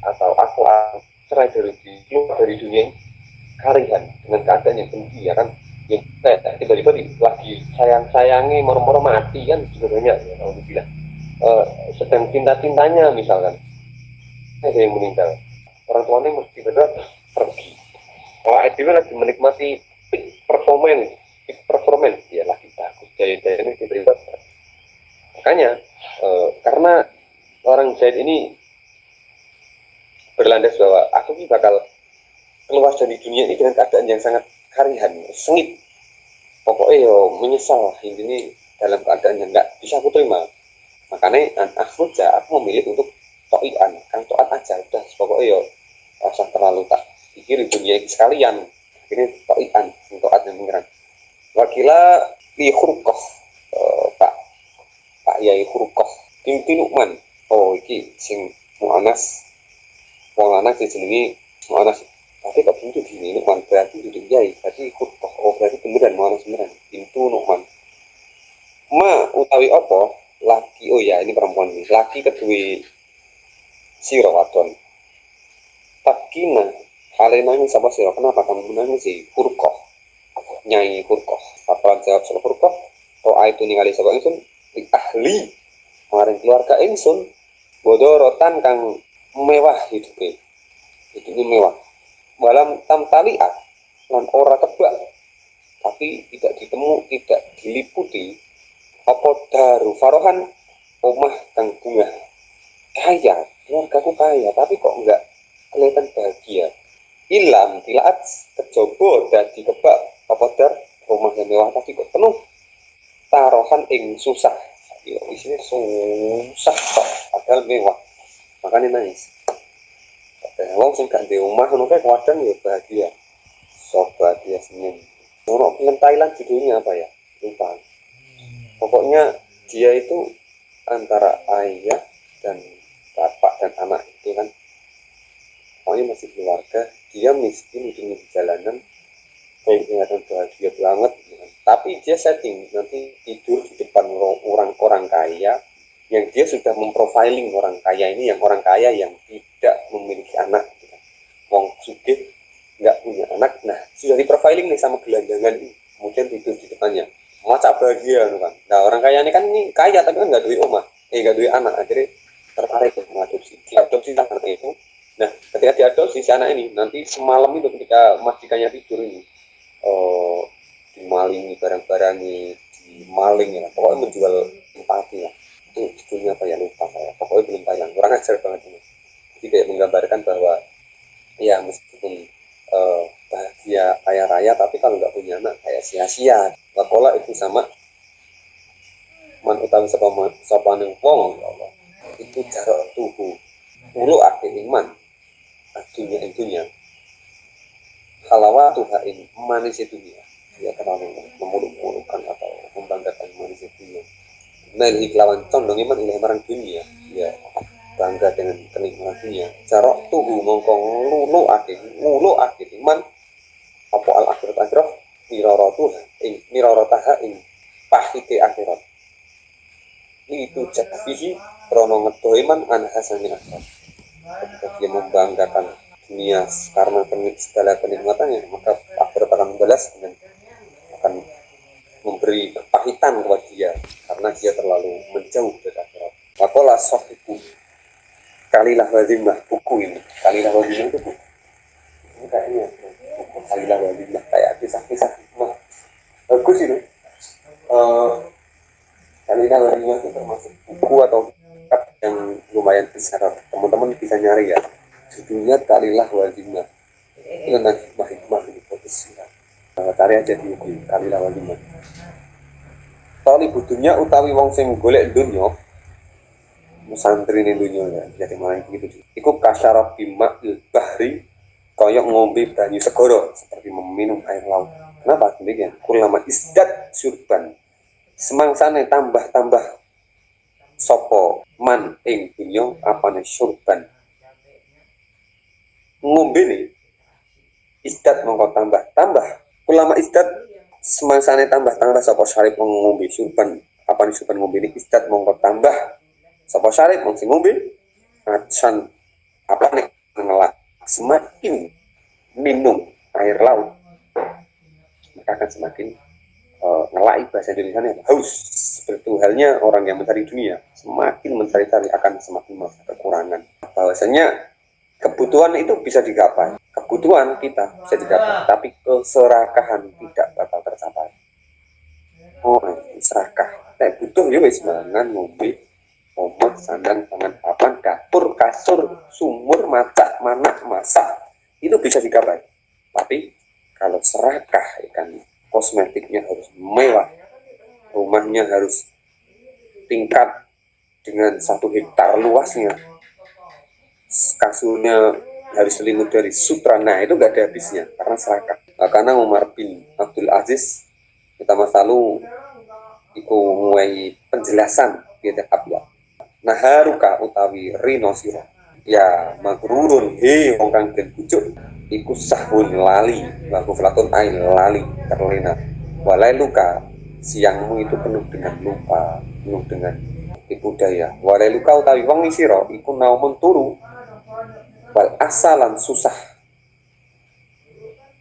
atau aku akan cerai keluar dari dunia ini karihan dengan keadaan yang tinggi ya kan yang tiba-tiba lagi sayang-sayangi moro-moro mati kan juga banyak ya kalau dibilang sedang cinta-cintanya misalkan ada yang meninggal orang tuanya mesti benar pergi kalau IDW lagi menikmati performance ya lagi bagus jaya-jaya ini tiba-tiba makanya karena orang Zaid ini berlandas bahwa aku ini bakal keluar dari dunia ini dengan keadaan yang sangat karihan, sengit. Pokoknya yo menyesal ini dalam keadaan yang nggak bisa aku terima. Makanya aku memilih untuk toian, kan toat aja udah. Pokoknya yo rasa terlalu tak pikir dunia ini sekalian. Ini toian, toat yang pengiran. Wakila di Hurkoh, Pak Yai Hurkoh, Tinukman. Oh, iki sing muanas, wong lanang dijenengi muanas. Tapi kok pintu gini Nukman berarti duduk jai berarti berarti beneran mau beneran pintu Nukman ma utawi opo laki oh ya ini perempuan ini laki kedua siro wadon takina hale nangis sama siro kenapa kamu menangis sih Hurkoh nyai Hurkoh apa jawab soal Hurkoh itu ningali sapa ingsun ahli kemarin keluarga ingsun bodorotan kang mewah hidupnya mewah walam tam taliat lan ora tebak tapi tidak diliputi apa daru farohan omah kang bunga kaya keluargaku kaya tapi kok enggak kelihatan bahagia ilam tilaat kejobo dadi kebak apa dar rumah yang mewah tapi kok penuh taruhan ing susah ya isinya susah kok padahal mewah makanya nangis wong sing gak ndek omah ngono kae kadang ya bahagia. Sok bahagia senyum. Ono film Thailand judulnya apa ya? Lupa. Pokoknya dia itu antara ayah dan bapak dan anak itu kan. Pokoknya masih keluarga, dia miskin di jalanan. baiknya dan bahagia banget, tapi dia setting nanti tidur di depan orang-orang kaya yang dia sudah memprofiling orang kaya ini, yang orang kaya yang tidak memiliki anak, wong sugih nggak punya anak, nah sudah diprofiling nih sama gelandangan ini, kemudian tidur di depannya, macam bahagia kan. Nah orang kaya ini kan ini kaya tapi kan nggak duit omah, nggak duit anak, akhirnya tertarik untuk mengadopsi, diadopsi anak itu. Nah ketika diadopsi si anak ini nanti semalam itu ketika majikannya tidur ini, dimalingi barang-barangnya, dimaling ya, pokoknya menjual empati lah. Itu judulnya apa ya, lupa saya, pokoknya belum tayang, kurang ajar banget ini. Jadi kayak menggambarkan bahwa ya meskipun bahagia kaya raya, tapi kalau nggak punya anak kayak sia-sia. Wakola itu sama man utawi sapa ning wong ya Allah itu jarak tubuh ulu akeh iman dunia dunia halawa tuha ini manis dunia, ya terlalu memuluk-mulukkan atau membanggakan manis dunia. Nah iklawan condong iman ini marang dunia, ya bangga dengan kenikmatan dunia. Jarok tuhu mongkong lulu akeh iman apa al akhirat akhirat miroro taha ing pahite akhirat. Itu jadihi krono ngedo iman an hasanil akhirat. Ketika dia membanggakan dunia karena segala kenikmatannya, maka akhirat akan membalas dengan akan memberi kepahitan kepada dia karena dia terlalu menjauh dari akhirat. Wakola sohibu kalilah wazimah, buku ini kalilah wazimah itu buku ini kayaknya buku kalilah wazimah kayak kisah-kisah hikmah bagus itu. Kalilah wazimah itu termasuk buku atau kitab yang lumayan besar, teman-teman bisa nyari ya, judulnya kalilah wazimah. Itu tentang hikmah itu bagus ya. Cari aja di YouTube kalilah wazimah. Tali butuhnya utawi wong sing golek dunya, santri ini dunia ya, jadi malah gitu. Iku kasyarab bima bahri, koyok ngombe banyu segoro, seperti meminum air laut. Kenapa demikian? Kulama isdat surban, semangsane tambah sopo man ing dunya apane surban. Ngombe nih, isdat mongko tambah. Kulama isdat semangsane tambah sopo syarib ngombe surban. Apane surban ngombe nih isdat mongko tambah. Sapa syarif mung sing ngombe acan apa nih ngelak semakin minum air laut maka akan semakin ngelak, bahasa Indonesia haus. Seperti halnya orang yang mencari dunia, semakin mencari-cari akan semakin merasa kekurangan. Bahwasanya kebutuhan itu bisa digapai, kebutuhan kita bisa digapai, tapi keserakahan tidak bakal tercapai. Serakah butuh ya wis mangan ngombe omot, sandang, pangan, papan, dapur, kasur, sumur, macak, manak, masak, itu bisa digapai. Tapi kalau serakah, kan kosmetiknya harus mewah, rumahnya harus tingkat dengan 1 hektar luasnya, kasurnya harus selimut dari sutra, nah itu gak ada habisnya karena serakah. Karena Umar bin Abdul Aziz kita masalu iku nguai penjelasan gitu abla. Naharuka utawi rino sira ya magrurun he wong kang den bujuk iku sahun lali laku flatun ain lali terlena walai luka siangmu itu penuh dengan lupa, penuh dengan tipu daya. Walai luka utawi wengi sira iku naumun turu wal asalan susah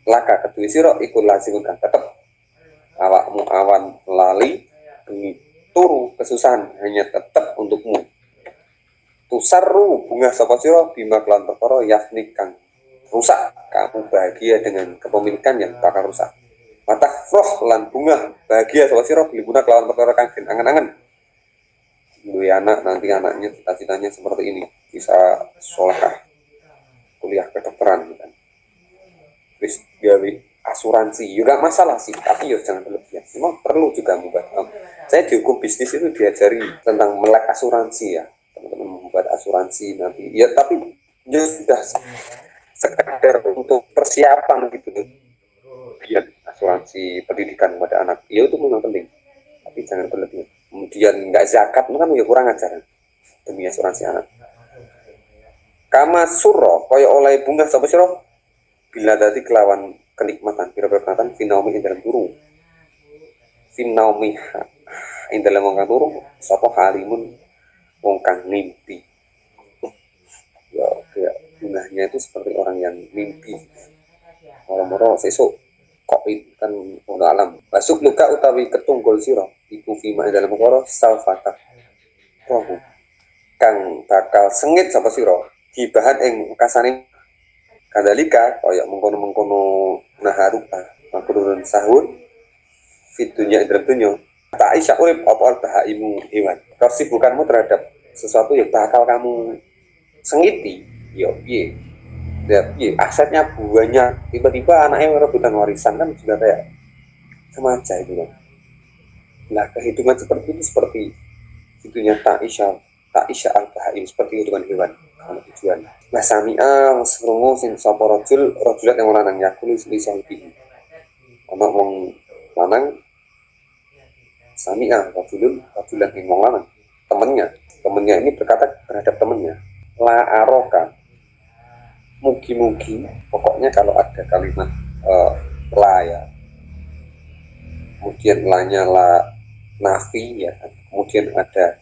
laka kedue sira iku lazimun kang tetep awakmu awan lali bengi turu kesusahan hanya tetap untukmu. Tusaru bunga sapa sira bima kelan perkara yasnik kang rusak, kamu bahagia dengan kepemilikan yang bakal rusak. Matafroh lan bunga bahagia sapa sira bilibuna kelawan perkara kang den angen-angen. Duwe anak, nanti anaknya cita-citanya seperti ini, bisa sholahah, kuliah kedokteran kan. Wis gawe asuransi juga masalah sih, tapi ya jangan berlebihan. Memang perlu juga membuat. Saya di hukum bisnis itu diajari tentang melek asuransi ya, teman-teman membuat asuransi nanti. Ya tapi ya sudah sekedar untuk persiapan gitu tuh. Biar asuransi pendidikan kepada anak, ya itu memang penting, tapi jangan berlebihan. Kemudian nggak zakat, kan ya kurang ajar demi asuransi anak. Kama surro, kaya oleh bunga sapa sira bila dadi kelawan kenikmatan, pira-pira kenikmatan finaumi ing dalam turu. Finaumi ing dalam wong kang turu sapa halimun wong kang mimpi. Ya, kayak gunanya itu seperti orang yang mimpi. Moro-moro sesuk kok kan ono alam. Masuk luka utawi ketunggul sira iku fima ing dalam perkara salfatah. Rohu kang bakal sengit sapa sira dibahan ing kasane kadalika kaya mengkono-mengkono naharuka makrurun sahur fit dunya ing dunya tak isya urip apa bahaimu hewan kesibukanmu terhadap sesuatu yang bakal kamu sengiti ya piye ya piye asetnya banyak tiba-tiba anaknya merebutan warisan kan sudah kayak semacam itu kan. Nah kehidupan seperti itu seperti itunya tak isya al-bahaim seperti kehidupan hewan kalau tujuan. Nah sami'a wasrungu sing sapa rajulat yang lanang yakulu li sahibi. Ana wong lanang sami'a rajulan yang wong lanang temennya ini berkata terhadap temennya la aroka mugi-mugi pokoknya kalau ada kalimat la ya kemudian lanya la nafi ya kemudian ada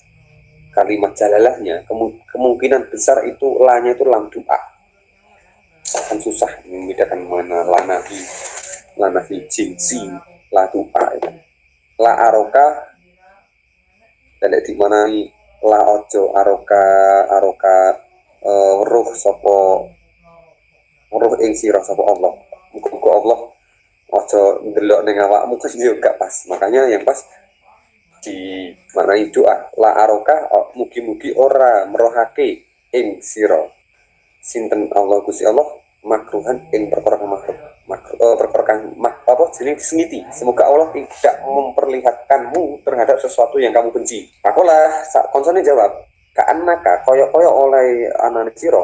kalimat jalalahnya kemungkinan besar itu lanya itu lam doa akan susah membedakan mana la nafi jinsi la doa itu. La aroka dan di mana la ojo aroka ruh sopo ruh ing sira sapa Allah muga-muga Allah ojo ndelok ning awakmu kan juga pas makanya yang pas di maknai doa la aroka mugi-mugi ora merohake ing sira sinten Allah Gusti Allah makruhan ing perkara apa jeneng sengiti semoga Allah tidak memperlihatkanmu terhadap sesuatu yang kamu benci. Apalah konsone jawab kaannaka koyo-koyo oleh anane sira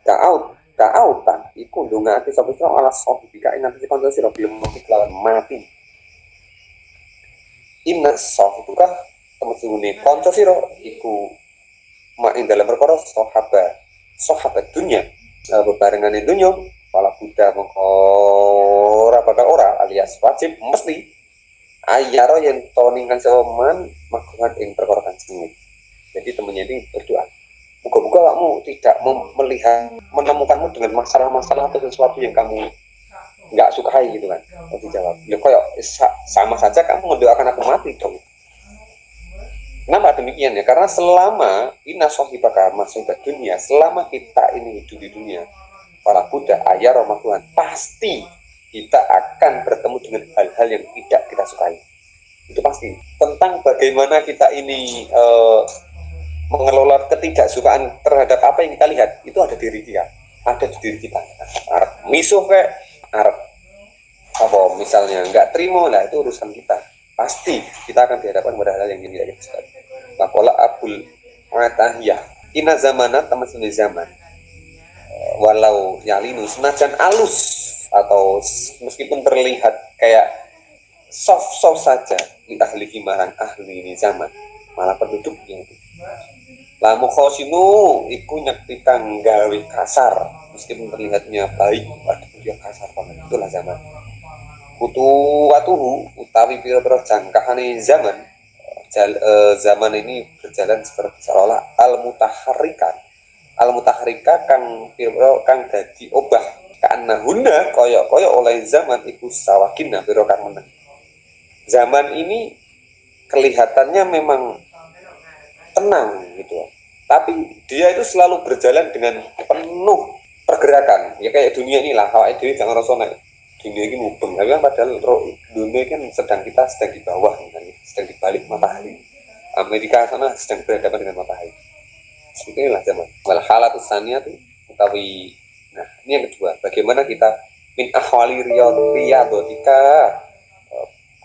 ta'autan iku ndongake sapa sira ala sahbika ing ngatasi kanca sira belum mati. Inna sahibuka temen-temene kanca sira iku mak ing dalam perkara sahabat dunya bebarengane dunya wala buddha mongko ora bakal ora alias wajib mesti ayaro yen to ningkang sewaman makruhan ing perkara kang sengit. Jadi temennya ini berdoa moga-moga kamu tidak melihat menemukanmu dengan masalah-masalah atau sesuatu yang kamu nggak sukai gitu kan. Kalau dijawab ya kayak sama saja kamu mendoakan aku mati dong. Kenapa demikian ya? Karena selama inna sahibaka masyidat dunia, selama kita ini hidup di dunia, para Buddha ayah Roma Tuhan, pasti kita akan bertemu dengan hal-hal yang tidak kita sukai. Itu pasti. Tentang bagaimana kita ini mengelola ketidaksukaan terhadap apa yang kita lihat, itu ada diri kita. Ada di diri kita. Arab misuh kayak Arab apa misalnya nggak terima lah itu urusan kita. Pasti kita akan dihadapkan pada hal yang tidak kita sukai. Lakola abul matahiyah ina zamana teman zaman walau yalinu senajan alus atau meskipun terlihat kayak soft saja di ahli marang ahli ini zaman malah penduduknya itu lamu khosinu iku nyaktikan gawe kasar meskipun terlihatnya baik waduh dia kasar banget itulah zaman kutuwatuhu utawi pira-pira jangkahane zaman ini berjalan seperti seolah al-mutaharrika kang dadi obah kanahuna koyo oleh zaman iku sawakinna pira kang meneng. Zaman ini kelihatannya memang tenang gitu. Tapi dia itu selalu berjalan dengan penuh pergerakan. Ya kayak dunia inilah awake dhewe jangan rasa nek dunia ini mubeng. Tapi kan padahal dunia kan sedang di bawah sedang di balik matahari. Amerika sana sedang berhadapan dengan matahari. Seperti inilah zaman. Wal halatus saniyatu utawi. Nah, ini yang kedua, bagaimana kita min ahwali riyadhatika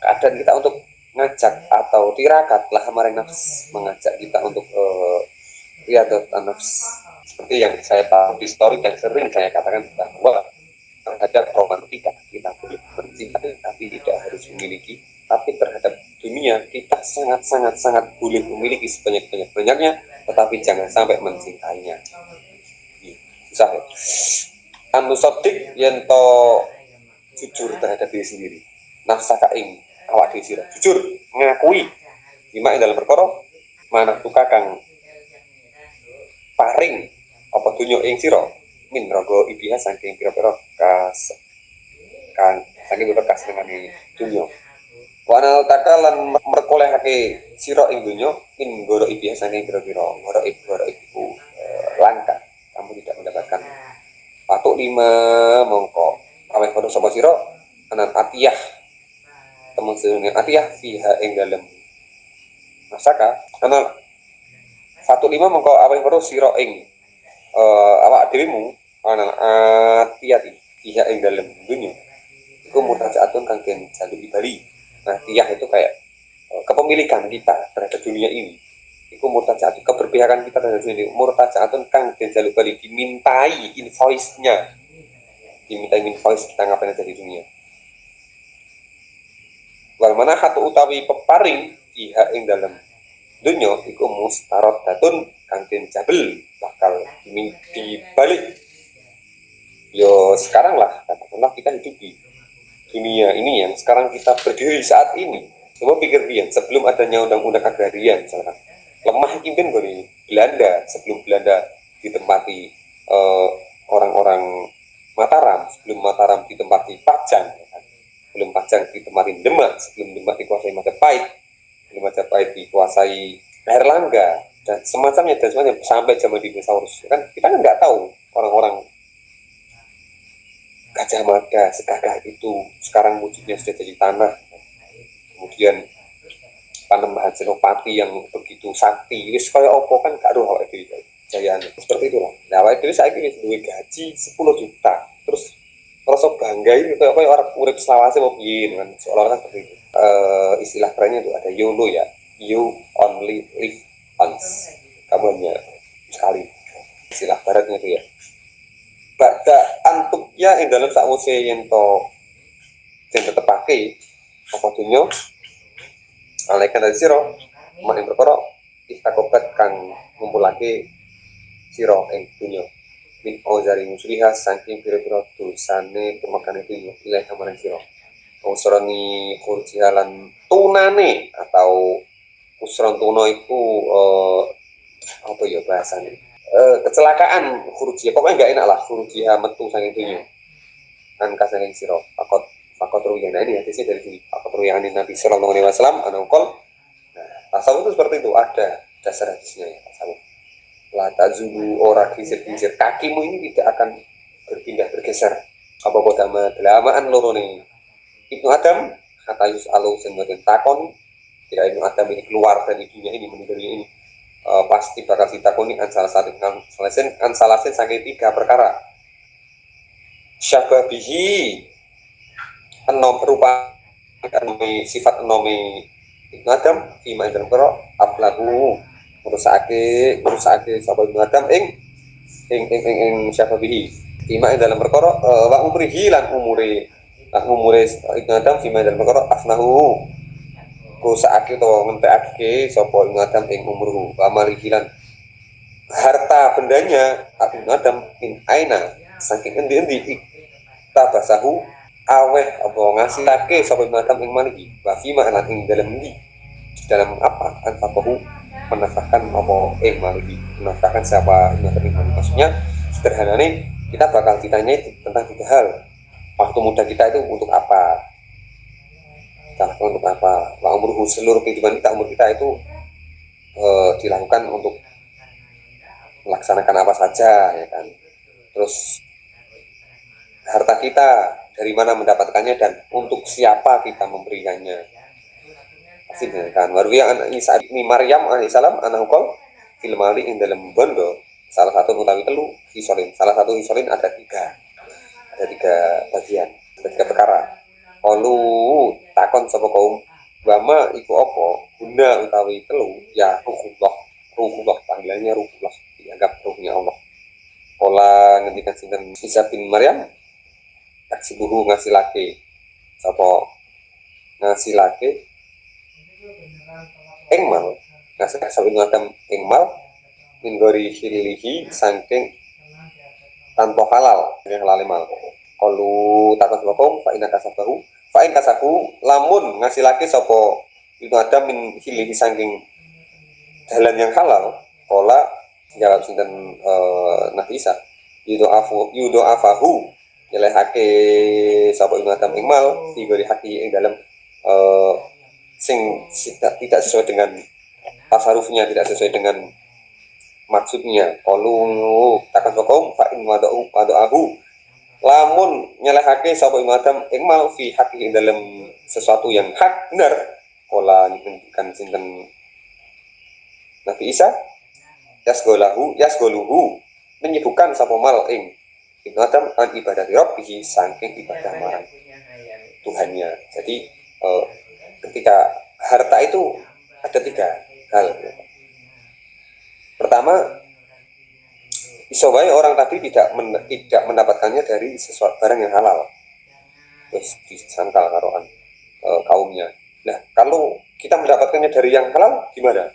keadaan kita untuk ngajak atau tirakat lah maring nafs mengajak kita untuk riyadhat nafs. Seperti yang saya tahu di story dan sering saya katakan bahwa terhadap romantika kita boleh mencintai tapi tidak harus memiliki, tapi terhadap dunia kita sangat boleh memiliki sebanyak-banyaknya tetapi jangan sampai mencintainya. Susah ya. Anu sodik yen to jujur terhadap diri sendiri. Nafsaka ing awak dhewe sira. Jujur ngakui lima ing dalam perkara manah tuka kang paring apa dunya ing sira min raga ibiha saking pira-pira kas kan saking pira kasenengane dunya. Wa ana takalan merkolehake sira ing dunya min goro ibiha saking pira-pira goro iku langka kamu tidak mendapatkan patuk lima mongko aweh padha sapa sira anan atiyah temen sedene atiyah fiha ing dalem masaka ana 15 mongko aweh padha sira ing awak dhewemu ana atiyati fiha ing dalem dunya iku murtajaatun kang den jaluki bali. Nah tiyah itu kayak kepemilikan kita terhadap dunia ini. Iku murtajaatun keberpihakan kita terhadap dunia ini. Murtajaatun kang den jaluki bali dimintai invoice-nya. Dimintai invoice kita ngapain aja di dunia. Wal mana hatu utawi peparing iha ing dalam dunya iku mustarot datun kang den jabel bakal dibalik. Yo sekarang lah katakanlah kita hidup di dunia ini yang sekarang kita berdiri saat ini. Coba pikir dia sebelum adanya undang-undang agrarian misalkan lemah pimpin dari Belanda sebelum Belanda ditempati orang-orang Mataram, sebelum Mataram ditempati Pajang, sebelum Pajang ditempati Demak, sebelum Demak dikuasai Majapahit, sebelum Majapahit dikuasai Airlangga dan semacamnya sampai zaman dinosaurus. Kan kita kan nggak tahu orang-orang Gajah Mada segagah itu sekarang wujudnya sudah jadi tanah. Kemudian Panembahan Senopati yang begitu sakti, wis kaya opo kan gak roh awake dhewe jayane. Seperti itulah. Nah, awake dhewe saiki wis duwe gaji 10 juta. Terus rasa bangga ini kaya orang urip selawase apa piye kan seolah-olah seperti itu. Istilah kerennya itu ada YOLO ya. You only live once. Kamu hanya sekali. Istilah baratnya itu ya. Bada antuknya yang dalam sakwise yen to den tetepake apa dunya alaikan dari siro mak yang perkara istakobat kang ngumpulake siro ing dunya min ozari musliha saking pira-pira dosane pemakane dunya ilaih kamaring siro usrani kurjihalan tunane atau usron tuna iku apa ya bahasane kecelakaan hurujia pokoknya nggak enak lah hurujia metu saking dunya kan kasane siro fakot ruyan. Nah ini hadisnya dari sini fakot ruyan Nabi Sallallahu Alaihi Wasallam anukol. Nah tasawuf itu seperti itu ada dasar hadisnya ya tasawuf. La tazulu ora kisir-kisir kakimu ini tidak akan berpindah bergeser. Apa kodama delamaan loro nih Ibnu Adam kata Yus Alu senggoten takon jika Ibnu Adam ini keluar dari dunia ini meninggal dunia ini pasti bakal ditakoni an salah satu saking 3 perkara. Syababihi enom berupa sifat enomi Ibnu Adam fima ing perkara aflahu merusake sapa Ibnu Adam ing syababihi fima ing dalam perkara wa umrihi lan umure Ibnu Adam fima ing dalam perkara afnahu rusake utawa ngentekake sapa Ibnu Adam ing umurhu wa malihi lan harta bendanya Ibnu Adam min aina saking endi-endi tabasahu aweh apa ngasilake sapa Ibnu Adam ing maliki wa fima lan ing dalam apa antabahu menafsahkan apa ing maliki menafsahkan siapa Ibnu Adam ing maliki maksudnya sederhanane kita bakal ditanya tentang 3 hal waktu muda kita itu untuk apa wa umurhu seluruh kehidupan kita umur kita itu dilakukan untuk melaksanakan apa saja ya kan terus harta kita dari mana mendapatkannya dan untuk siapa kita memberikannya pasti kan warwiya Isa ini Maryam alaihissalam anakul filmali ing dalam bondo salah satu utawi telu hisolin ada 3 bagian ada 3 perkara Olu takon sapa kaum wama iku apa guna utawi telu ya ruhullah panggilannya ruhullah dianggap ruhnya Allah pola ngendikan sinten Isa bin Maryam taksibuhu ngasilake engmal ngasilake sabun Adam engmal min gori hilihi saking tanpa halal yang halal mal Kalu takon sapa fa in kasabu lamun ngasilake sapa Ibnu Adam min hilihi saking dalan yang halal. Kala jawab sinten Nabi Isa yudo afahu nyelehake sapa Ibnu Adam ing mal digori haki ing dalam sing tidak sesuai dengan tasarufnya, tidak sesuai dengan maksudnya. Kalu takon sapa fa in wada'ahu lamun nyelehake sapa Ibnu Adam ing mal fi haki ing dalam sesuatu yang hak benar. Kala ngendikan sinten Nabi Isa yasgoluhu menyibukkan sapa mal ing Ibnu Adam an ibadah rabbih saking ibadah marang Tuhannya. Jadi ketika harta itu ada 3 hal. Pertama, iso wae orang tadi tidak mendapatkannya dari sesuatu barang yang halal. Terus disangkal karoan kaumnya. Nah, kalau kita mendapatkannya dari yang halal gimana?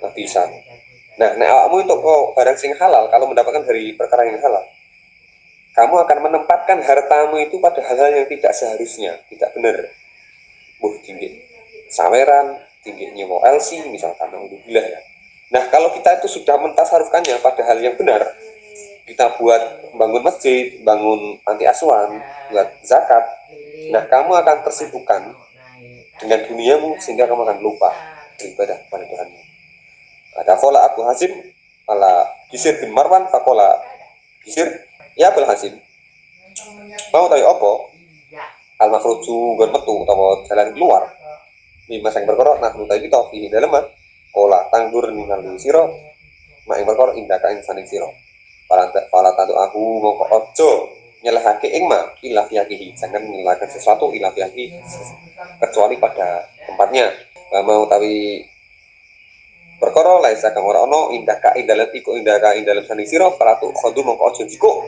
Nggak bisa. Nah, awakmu itu barang sing halal, kalau mendapatkan dari perkara yang halal, kamu akan menempatkan hartamu itu pada hal-hal yang tidak seharusnya, tidak benar. Tinggi saweran, tinggi nyewa LC, misalkan, alhamdulillah ya. Nah, kalau kita itu sudah mentasarufkannya pada hal yang benar, kita buat bangun masjid, bangun panti asuhan, buat zakat, nah kamu akan tersibukkan dengan duniamu sehingga kamu akan lupa beribadah kepada Tuhanmu. Ada kola Abu Hasim ala Bisir bin Marwan fakola Bisir ya Abu Hasim mau tahu apa al makhruju gon metu utawa jalan keluar lima sang perkara nah nutai kita fi dalem kola tanggur ningali sira mak ing perkara indaka ing saning sira fala tatu aku moko aja nyelehake ing ma ila fiyahi jangan menyelehake sesuatu ila fiyahi kecuali pada tempatnya. Mau tawi perkara laisa kang ora ana indaka ing dalem saning sira fala tu khodu moko aja jiko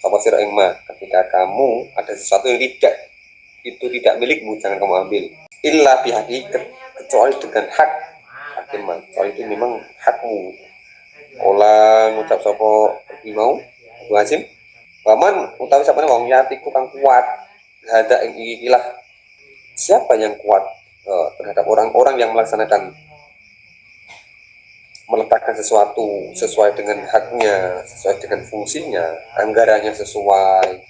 apa sira ing ma ketika kamu ada sesuatu yang tidak milikmu jangan kamu ambil illa bihaqqi kecuali dengan hak hakiman. Soal itu memang hakmu. Ola ngucap sapa mau wajib paman utawi sapane wong yatiku kang kuat hada ing ikilah siapa yang kuat terhadap orang-orang yang meletakkan sesuatu sesuai dengan haknya, sesuai dengan fungsinya, anggarannya sesuai.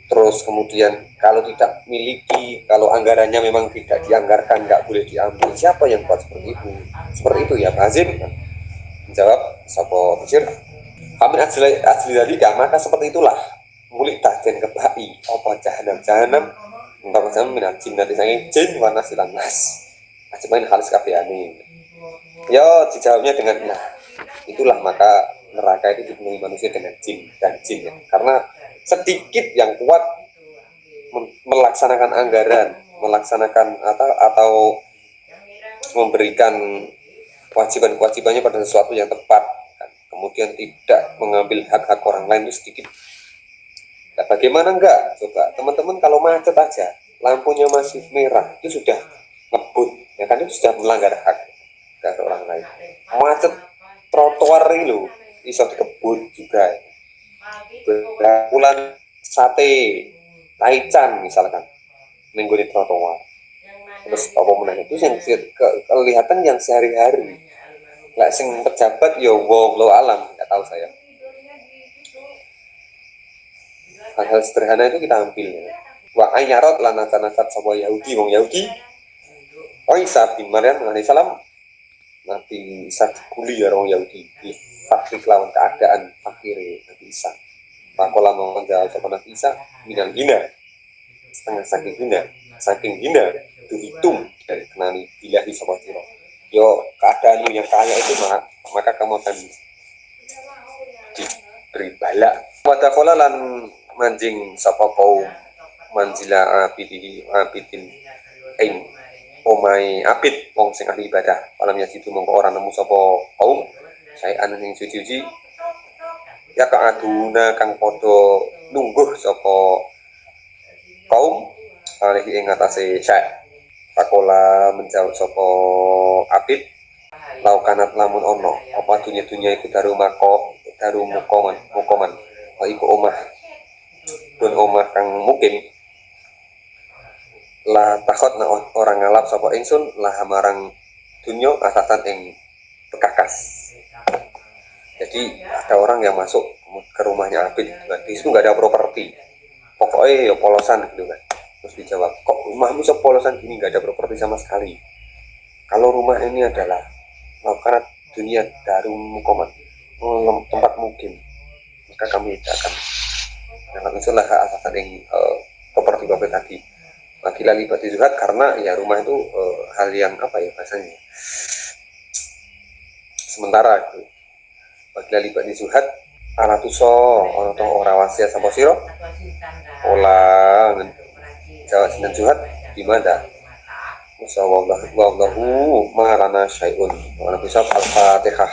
Terus kemudian kalau tidak miliki, kalau anggarannya memang tidak dianggarkan, nggak boleh diambil. Siapa yang kuat seperti itu? Seperti itu ya, Hazim. Menjawab Sapa Bisir. Amin asli dari maka seperti itulah. Mulik tahden kebai, apa jahanam. Entah macam minat jin nanti sange jin warna silan nas. Ajabain halis kafiani. Ya dijawabnya dengan nah itulah maka neraka itu dipenuhi manusia dengan jin dan jin ya. Karena sedikit yang kuat melaksanakan anggaran, melaksanakan atau memberikan kewajiban-kewajibannya pada sesuatu yang tepat, kan? Kemudian tidak mengambil hak-hak orang lain itu sedikit. Nah, bagaimana enggak? Coba teman-teman kalau macet aja, lampunya masih merah itu sudah ngebut, ya kan itu sudah melanggar hak dari orang lain. Macet trotoar itu iso dikebut juga. Bulan sate taichan misalkan mengguni trotoar. Terus apa menanya itu yang kelihatan yang sehari-hari. Lah sing pejabat ya wallahu alam, enggak tahu saya. Hal-hal sederhana itu kita ambil ya. Wa ayyarot lan nasat sapa Yahudi wong Yahudi. Isa bin Maryam alaihi salam Nabi Isa dibuli ya orang Yahudi fakir lawan keadaan fakir Nabi Isa. Pakola mau menjawab sapa Nabi Isa minal hina setengah saking hina dihitung dan kenani bilahi sapa sira. Yo keadaanmu yang kaya itu maka kamu akan diberi bala. Wadakola lan manjing sapa kaum manzila abidin ing omai abid wong sing ahli ibadah malam yajidu mongko ora nemu sapa kaum saya anu sing suci ya kaaduna kang padha lungguh sapa kaum alih ing atase syai. Pakola menjawab sapa abid laukanat lamun ono apa dunia itu daru mukoman iku omah pun omah kang mukim lah takut na orang ngalap sapa ingsun lah marang dunya asasan ing bekakas. Jadi ada orang yang masuk ke rumahnya Abid gitu kan. Di situ nggak ada properti, pokoknya ya polosan gitu kan. Terus dijawab, kok rumahmu sepolosan gini nggak ada properti sama sekali? Kalau rumah ini adalah karena dunia darum mukoman, tempat mukim, maka kami tidak akan menganggap itulah asasan yang properti bapak tadi. Lagi libat zuhad karena ya rumah itu hal yang apa ya bahasanya sementara gitu. Bagi libat zuhad ala tuso ono to ora wasiat sapa sira ola jawab sinan zuhad gimana wallahu ma'alana syai'un wa bisa al-fatihah.